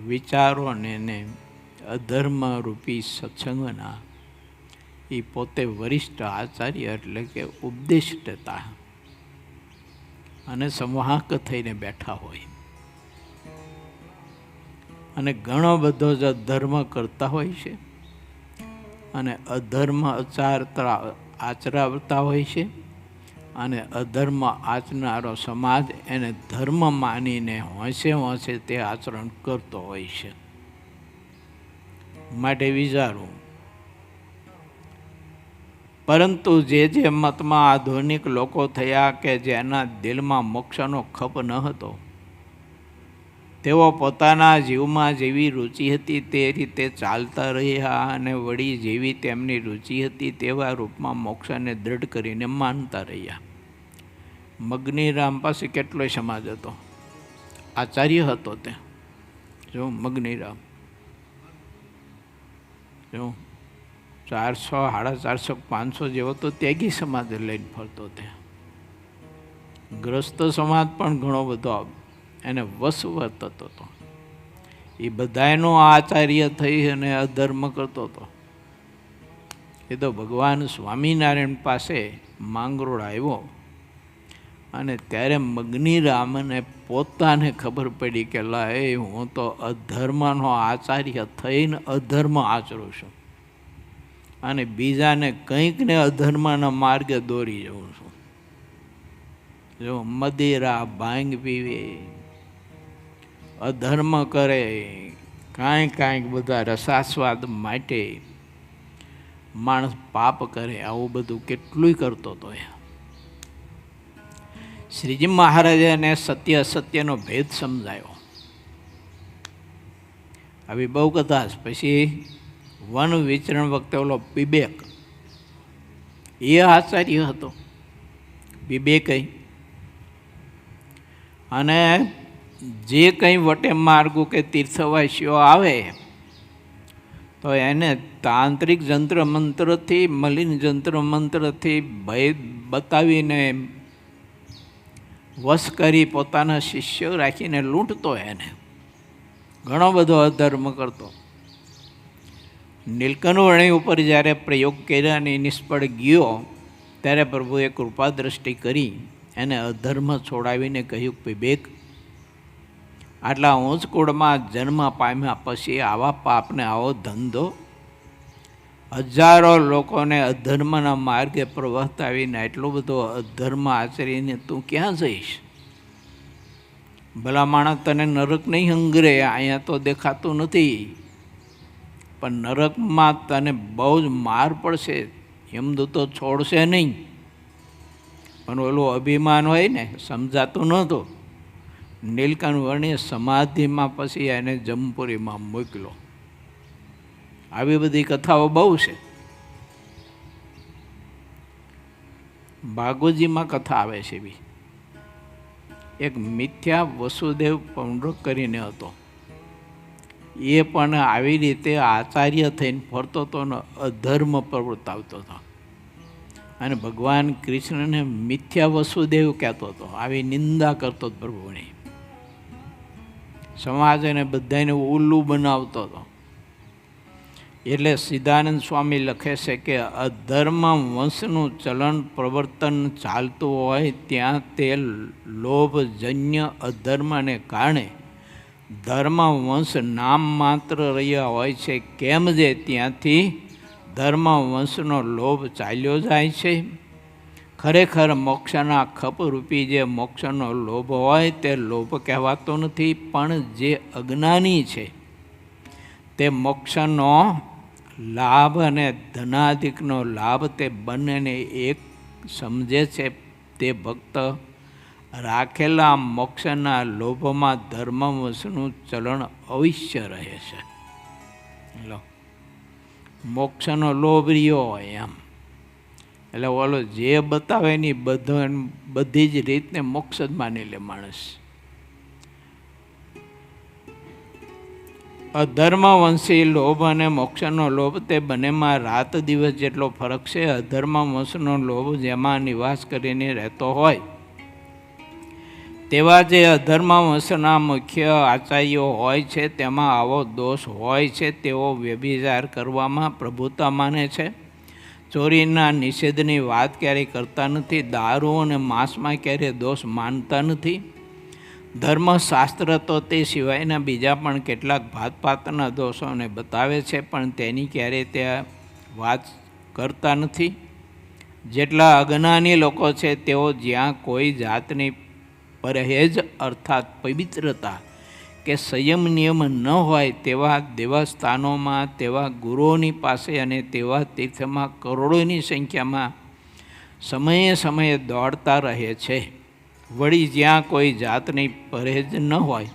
વિચારોને અધર્મરૂપી સત્સંગના એ પોતે વરિષ્ઠ આચાર્ય એટલે કે ઉપદેષ્ટા અને સંવાહક થઈને બેઠા હોય અને ઘણો બધો જ અધર્મ કરતા હોય છે અને અધર્મ આચરાવતા હોય છે અને અધર્મ આચરનારો સમાજ એને ધર્મ માનીને હોંશે તે આચરણ કરતો હોય છે. માટે વિચારવું. પરંતુ જે મતમાં આધુનિક લોકો થયા કે જેના દિલમાં મોક્ષનો ખપ ન હતો, તેઓ પોતાના જીવમાં જેવી રુચિ હતી તે રીતે ચાલતા રહ્યા અને વળી જેવી તેમની રુચિ હતી તેવા રૂપમાં મોક્ષને દૃઢ કરીને માનતા રહ્યા. મગનીરામ પાસે કેટલો સમાજ હતો? આચાર્ય હતો તે. જો મગનીરામ જો 400, 450, 500 જેવો તો ત્યાગી સમાજ લઈને ફરતો ત્યાં. ગ્રસ્ત સમાજ પણ ઘણો બધો એને વસવર્તતો હતો. એ બધાયનો આચાર્ય થઈ અને અધર્મ કરતો હતો. એ તો ભગવાન સ્વામિનારાયણ પાસે માંગરોળ આવ્યો અને ત્યારે મગ્નિરામને પોતાને ખબર પડી કે લા હું તો અધર્મનો આચાર્ય થઈને અધર્મ આચરું છું અને બીજાને કંઈક ને અધર્મના માર્ગે દોરી જઉં છું. જો મદિરા ભાંગ પીવે, અધર્મ કરે, કાંઈક બધા રસાસ્વાદ માટે માણસ પાપ કરે, આવું બધું કેટલું કરતો હતો. શ્રીજી મહારાજે સત્ય અસત્યનો ભેદ સમજાયો. આવી બહુ કથા. પછી વન વિચરણ વખતે ઓલો વિવેક એ આચાર્ય હતો, વિવેક. અને જે કંઈ વટે માર્ગો કે તીર્થવાસીઓ આવે તો એને તાંત્રિક જંત્ર મંત્રથી, મલિન જંત્ર મંત્રથી ભય બતાવીને વશ કરી પોતાના શિષ્યો રાખીને લૂંટતો. એને ઘણો બધો અધર્મ કરતો. નીલકંઠવર્ણી ઉપર જ્યારે પ્રયોગ કર્યા અને નિષ્ફળ ગયો ત્યારે પ્રભુએ કૃપા દ્રષ્ટિ કરી એને અધર્મ છોડાવીને કહ્યું, વિવેક, આટલા ઊંચ કુળમાં જન્મ પામ્યા પછી આવા પાપને આવો ધંધો, હજારો લોકોને અધર્મના માર્ગે પ્રવર્તાવીને એટલો બધો અધર્મ આચરીને તું ક્યાં જઈશ? ભલા માણસ તને નરક નહીં હંગરે, અહીંયા તો દેખાતું નથી, પણ નરકમાં તને બહુ જ માર પડશે. યમદૂતો છોડશે નહીં. પણ ઓલું અભિમાન હોય ને, સમજાતું નહોતું. નીલકંઠવર્ણીએ સમાધિમાં પછી એને જમપુરીમાં મોકલો. આવી બધી કથાઓ બહુ છે. ભાગવતજીમાં કથા આવે છે એવી. એક મિથ્યા વસુદેવ પૌંડ્રક કરીને હતો. એ પણ આવી રીતે આચાર્ય થઈને ફરતો હતો ને અધર્મ પ્રવર્તાવતો હતો. અને ભગવાન કૃષ્ણને મિથ્યા વસુદેવ કહેતો હતો. આવી નિંદા કરતો હતો પ્રભુની. સમાજને બધાને ઉલ્લુ બનાવતો હતો. એટલે સિદ્ધાનંદ સ્વામી લખે છે કે અધર્મ વંશનું ચલણ પ્રવર્તન ચાલતું હોય ત્યાં તે લોભજન્ય અધર્મને કારણે ધર્મ વંશ નામ માત્ર રહ્યા હોય છે. કેમ જે ત્યાંથી ધર્મ વંશનો લોભ ચાલ્યો જાય છે. ખરેખર મોક્ષના ખપરૂપી જે મોક્ષનો લોભ હોય તે લોભ કહેવાતો નથી, પણ જે અજ્ઞાની છે તે મોક્ષનો લાભ અને ધનાધિકનો લાભ તે બંનેને એક સમજે છે. તે ભક્ત રાખેલા મોક્ષના લોભમાં ધર્મવંશનું ચલણ અવશ્ય રહે છે. લો, મોક્ષનો લોભ રહ્યો હોય એમ, એટલે ઓલો જે બતાવે ને બધી જ રીતને મોક્ષ જ માની લે માણસ. અધર્મવંશી લોભ અને મોક્ષનો લોભ તે બંનેમાં રાત દિવસ જેટલો ફરક છે. અધર્મવંશનો લોભ જેમાં નિવાસ કરીને રહેતો હોય તેવા જે અધર્મવંશના મુખ્ય આચાર્યો હોય છે તેમાં આવો દોષ હોય છે. તેઓ વ્યભિચાર કરવામાં પ્રભુતા માને છે, ચોરીના નિષેધની વાત ક્યારેય કરતા નથી, દારૂ અને માંસમાં ક્યારેય દોષ માનતા નથી. ધર્મશાસ્ત્ર તો તે સિવાયના બીજા પણ કેટલાક ભાતપાતના દોષોને બતાવે છે, પણ તેની ક્યારેય તે વાત કરતા નથી. જેટલા અજ્ઞાની લોકો છે તેઓ જ્યાં કોઈ જાતની પરહેજ અર્થાત પવિત્રતા કે સંયમ નિયમ ન હોય તેવા દેવસ્થાનોમાં, તેવા ગુરુઓની પાસે અને તેવા તીર્થમાં કરોડોની સંખ્યામાં સમયે સમયે દોડતા રહે છે. વળી જ્યાં કોઈ જાતની પરહેજ ન હોય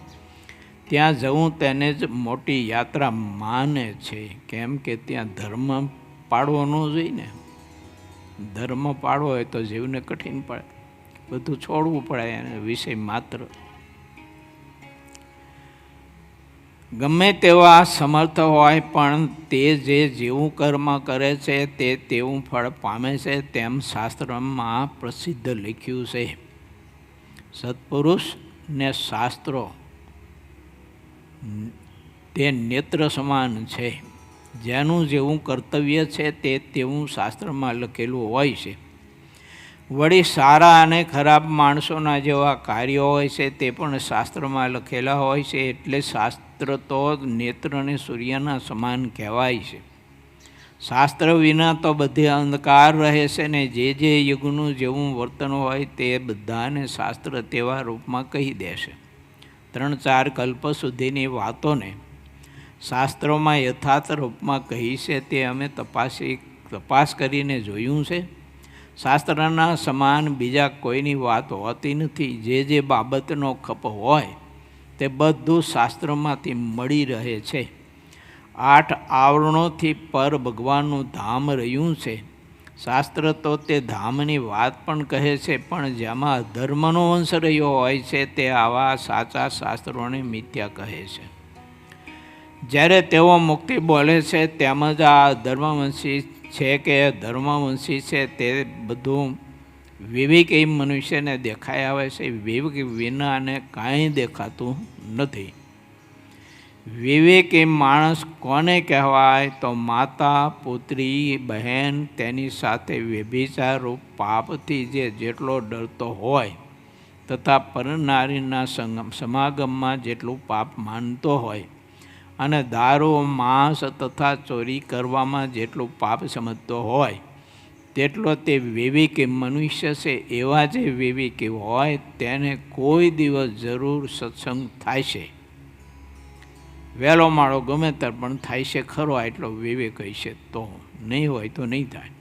ત્યાં જવું તેને જ મોટી યાત્રા માને છે. કેમ કે ત્યાં ધર્મ પાળવો ન જોઈએ ને. ધર્મ પાળવો હોય તો જીવને કઠિન પડે, બધું છોડવું પડે એને વિષય માત્ર. ગમે તેવા સમર્થ હોય પણ તે જે જેવું કર્મ કરે છે તે તેવું ફળ પામે છે, તેમ શાસ્ત્રમાં પ્રસિદ્ધ લખ્યું છે. સત્પુરુષ ને શાસ્ત્રો તે નેત્ર સમાન છે. જેનું જેવું કર્તવ્ય છે તે તેવું શાસ્ત્રમાં લખેલું હોય છે. વળી સારા અને ખરાબ માણસોના જેવા કાર્યો હોય છે તે પણ શાસ્ત્રમાં લખેલા હોય છે. એટલે શાસ્ત્ર તો નેત્ર અને સૂર્યના સમાન કહેવાય છે. શાસ્ત્ર વિના તો બધે અંધકાર રહે છે ને જે યુગનું જેવું વર્તન હોય તે બધાને શાસ્ત્ર તેવા રૂપમાં કહી દેશે. 3-4 કલ્પ સુધીની વાતોને શાસ્ત્રોમાં યથાર્થ રૂપમાં કહી છે તે અમે તપાસ કરીને જોયું છે. શાસ્ત્રના સમાન બીજા કોઈની વાત હોતી નથી. જે બાબતનો ખપ હોય તે બધું શાસ્ત્રોમાંથી મળી રહે છે. 8 આવરણોથી પર ભગવાનનું ધામ રહ્યું છે. શાસ્ત્ર તો તે ધામની વાત પણ કહે છે, પણ જેમાં ધર્મનો વંશ રહ્યો હોય છે તે આવા સાચા શાસ્ત્રોને મિથ્યા કહે છે. જ્યારે તેઓ મુક્તિ બોલે છે તેમજ આ ધર્મવંશી છે કે ધર્મવંશી છે તે બધું વિવેકી મનુષ્યને દેખાઈ આવે છે. વિવેક વિનાને કાંઈ દેખાતું નથી. વિવેકી માણસ કોને કહેવાય? તો માતા, પુત્રી, બહેન તેની સાથે વ્યભિચાર રૂપ પાપથી જેટલો ડરતો હોય તથા પરનારીના સમાગમમાં જેટલું પાપ માનતો હોય અને દારૂ, માંસ તથા ચોરી કરવામાં જેટલું પાપ સમજતો હોય તેટલો તે વિવેકી મનુષ્ય છે. એવા જે વિવેકી હોય તેને કોઈ દિવસ જરૂર સત્સંગ થાય છે. વહેલો માળો ગમે ત્યારે પણ થાય છે ખરો, એટલો વિવેક હશે તો. નહીં હોય તો નહીં થાય.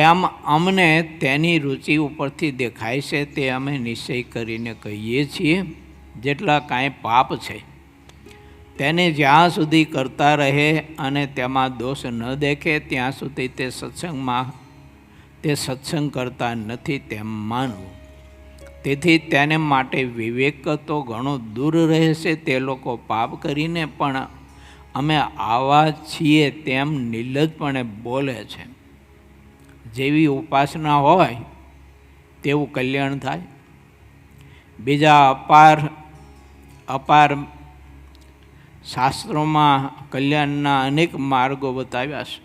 એમ અમને તેની રુચિ ઉપરથી દેખાય છે તે અમે નિશ્ચય કરીને કહીએ છીએ. જેટલા કાંઈ પાપ છે તેને જ્યાં સુધી કરતા રહે અને તેમાં દોષ ન દેખે ત્યાં સુધી તે સત્સંગ કરતા નથી તેમ માનવું. તેથી તેને માટે વિવેક તો ઘણો દૂર રહેશે. તે લોકો પાપ કરીને પણ અમે આવા છીએ તેમ નિર્લજપણે બોલે છે. જેવી ઉપાસના હોય તેવું કલ્યાણ થાય. બીજા અપાર શાસ્ત્રોમાં કલ્યાણના અનેક માર્ગો બતાવ્યા છે.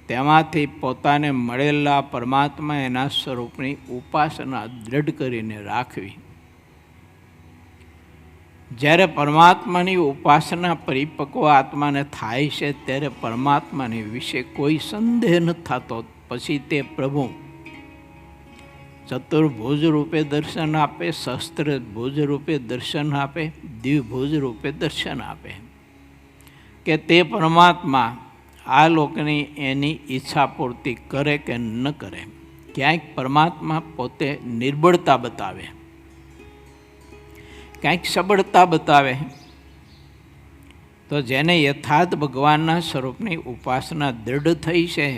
તેમાંથી પોતાને મળેલા પરમાત્મા એના સ્વરૂપની ઉપાસના દ્રઢ કરીને રાખવી. જ્યારે પરમાત્માની ઉપાસના પરિપક્વ આત્માને થાય છે ત્યારે પરમાત્માને વિશે કોઈ સંદેહ નથી થતો. પછી તે પ્રભુ ચતુર્ભુજ રૂપે દર્શન આપે, શસ્ત્રભુજ રૂપે દર્શન આપે, દ્વિભુજ રૂપે દર્શન આપે કે તે પરમાત્મા આ લોકની એની ઈચ્છા પૂર્તિ કરે કે ન કરે. ક્યાંક પરમાત્મા પોતે નિર્બળતા બતાવે, ક્યાંક સબળતા બતાવે. તો જેને યથાર્થ ભગવાનના સ્વરૂપની ઉપાસના દૃઢ થઈ છે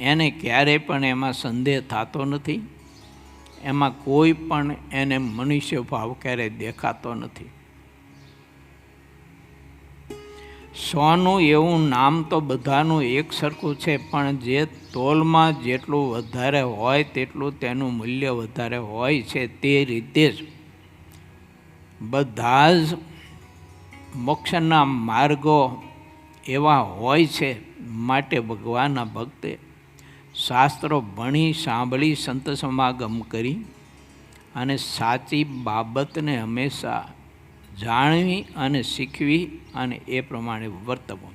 એને ક્યારેય પણ એમાં સંદેહ થતો નથી. એમાં કોઈ પણ એને મનુષ્ય ભાવ ક્યારેય દેખાતો નથી. સોનું એવું નામ તો બધાનું એક સરખું છે, પણ જે તોલમાં જેટલું વધારે હોય તેટલું તેનું મૂલ્ય વધારે હોય છે. તે રીતે જ બધા જ મોક્ષના માર્ગો એવા હોય છે. માટે ભગવાનના ભક્તે શાસ્ત્રો ભણી સાંભળી સંત સમાગમ કરી અને સાચી બાબતને હંમેશા જાણવી અને શીખવી અને એ પ્રમાણે વર્તવું.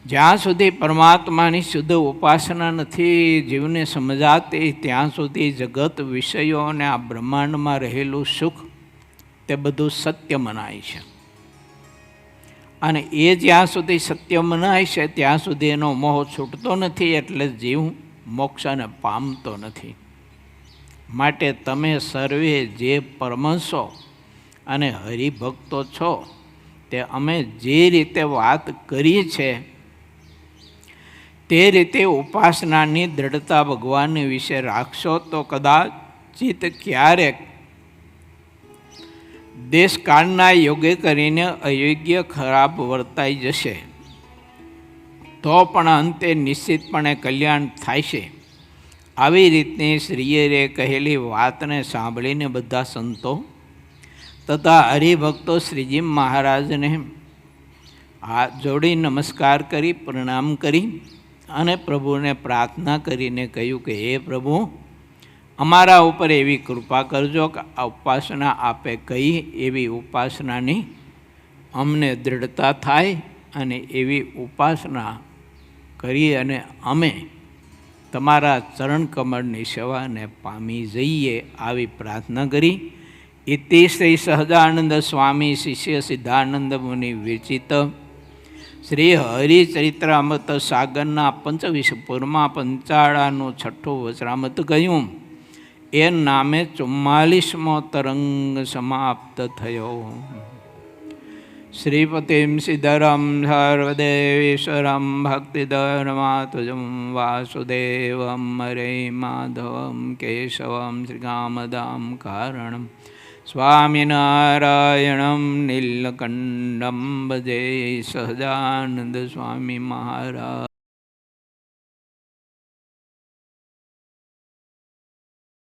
જ્યાં સુધી પરમાત્માની શુદ્ધ ઉપાસના નથી જીવને સમજાતી ત્યાં સુધી જગત, વિષયો અને આ બ્રહ્માંડમાં રહેલું સુખ તે બધું સત્ય મનાય છે. અને એ જ્યાં સુધી સત્ય મનાય છે ત્યાં સુધી એનો મોહ છૂટતો નથી. એટલે જીવ મોક્ષને પામતો નથી. માટે તમે સર્વે જે પરમહંસો અને હરિભક્તો છો તે અમે જે રીતે વાત કરી છે તે રીતે ઉપાસનાની દ્રઢતા ભગવાનની વિશે રાખશો તો કદાચિત ક્યારેક દેશકાળના યોગે કરીને અયોગ્ય ખરાબ વર્તાઈ જશે તો પણ અંતે નિશ્ચિતપણે કલ્યાણ થાય છે. આવી રીતની શ્રીયરે કહેલી વાતને સાંભળીને બધા સંતો તથા હરિભક્તો શ્રીજી મહારાજને હાથ જોડી નમસ્કાર કરી પ્રણામ કરી અને પ્રભુને પ્રાર્થના કરીને કહ્યું કે હે પ્રભુ, અમારા ઉપર એવી કૃપા કરજો કે આ ઉપાસના આપે કહી એવી ઉપાસનાની અમને દૃઢતા થાય અને એવી ઉપાસના કરી અને અમે તમારા ચરણ કમળની સેવાને પામી જઈએ આવી પ્રાર્થના કરી. ઇતિ શ્રી સહજાનંદ સ્વામી શિષ્ય સિદ્ધાનંદ મુનિ વિરચિત શ્રી હરિચરિત્રામૃત સાગરના 25 પંચાળાનું 6ઠું વચરામૃત કહ્યું. એ નામે 44મો તરંગ સમાપ્ત થયો. શ્રીપતિમ સિદ્ધરમ સર્વદેવેશ્વરમ ભક્તિધર્માતુજમ વાસુદેવમ હરે માધવમ કેશવમ શ્રીકામદામ કારણમ સ્વામિનારાયણમ નીલકંઠમ ભજે સહજાનંદ સ્વામી મહારાજ.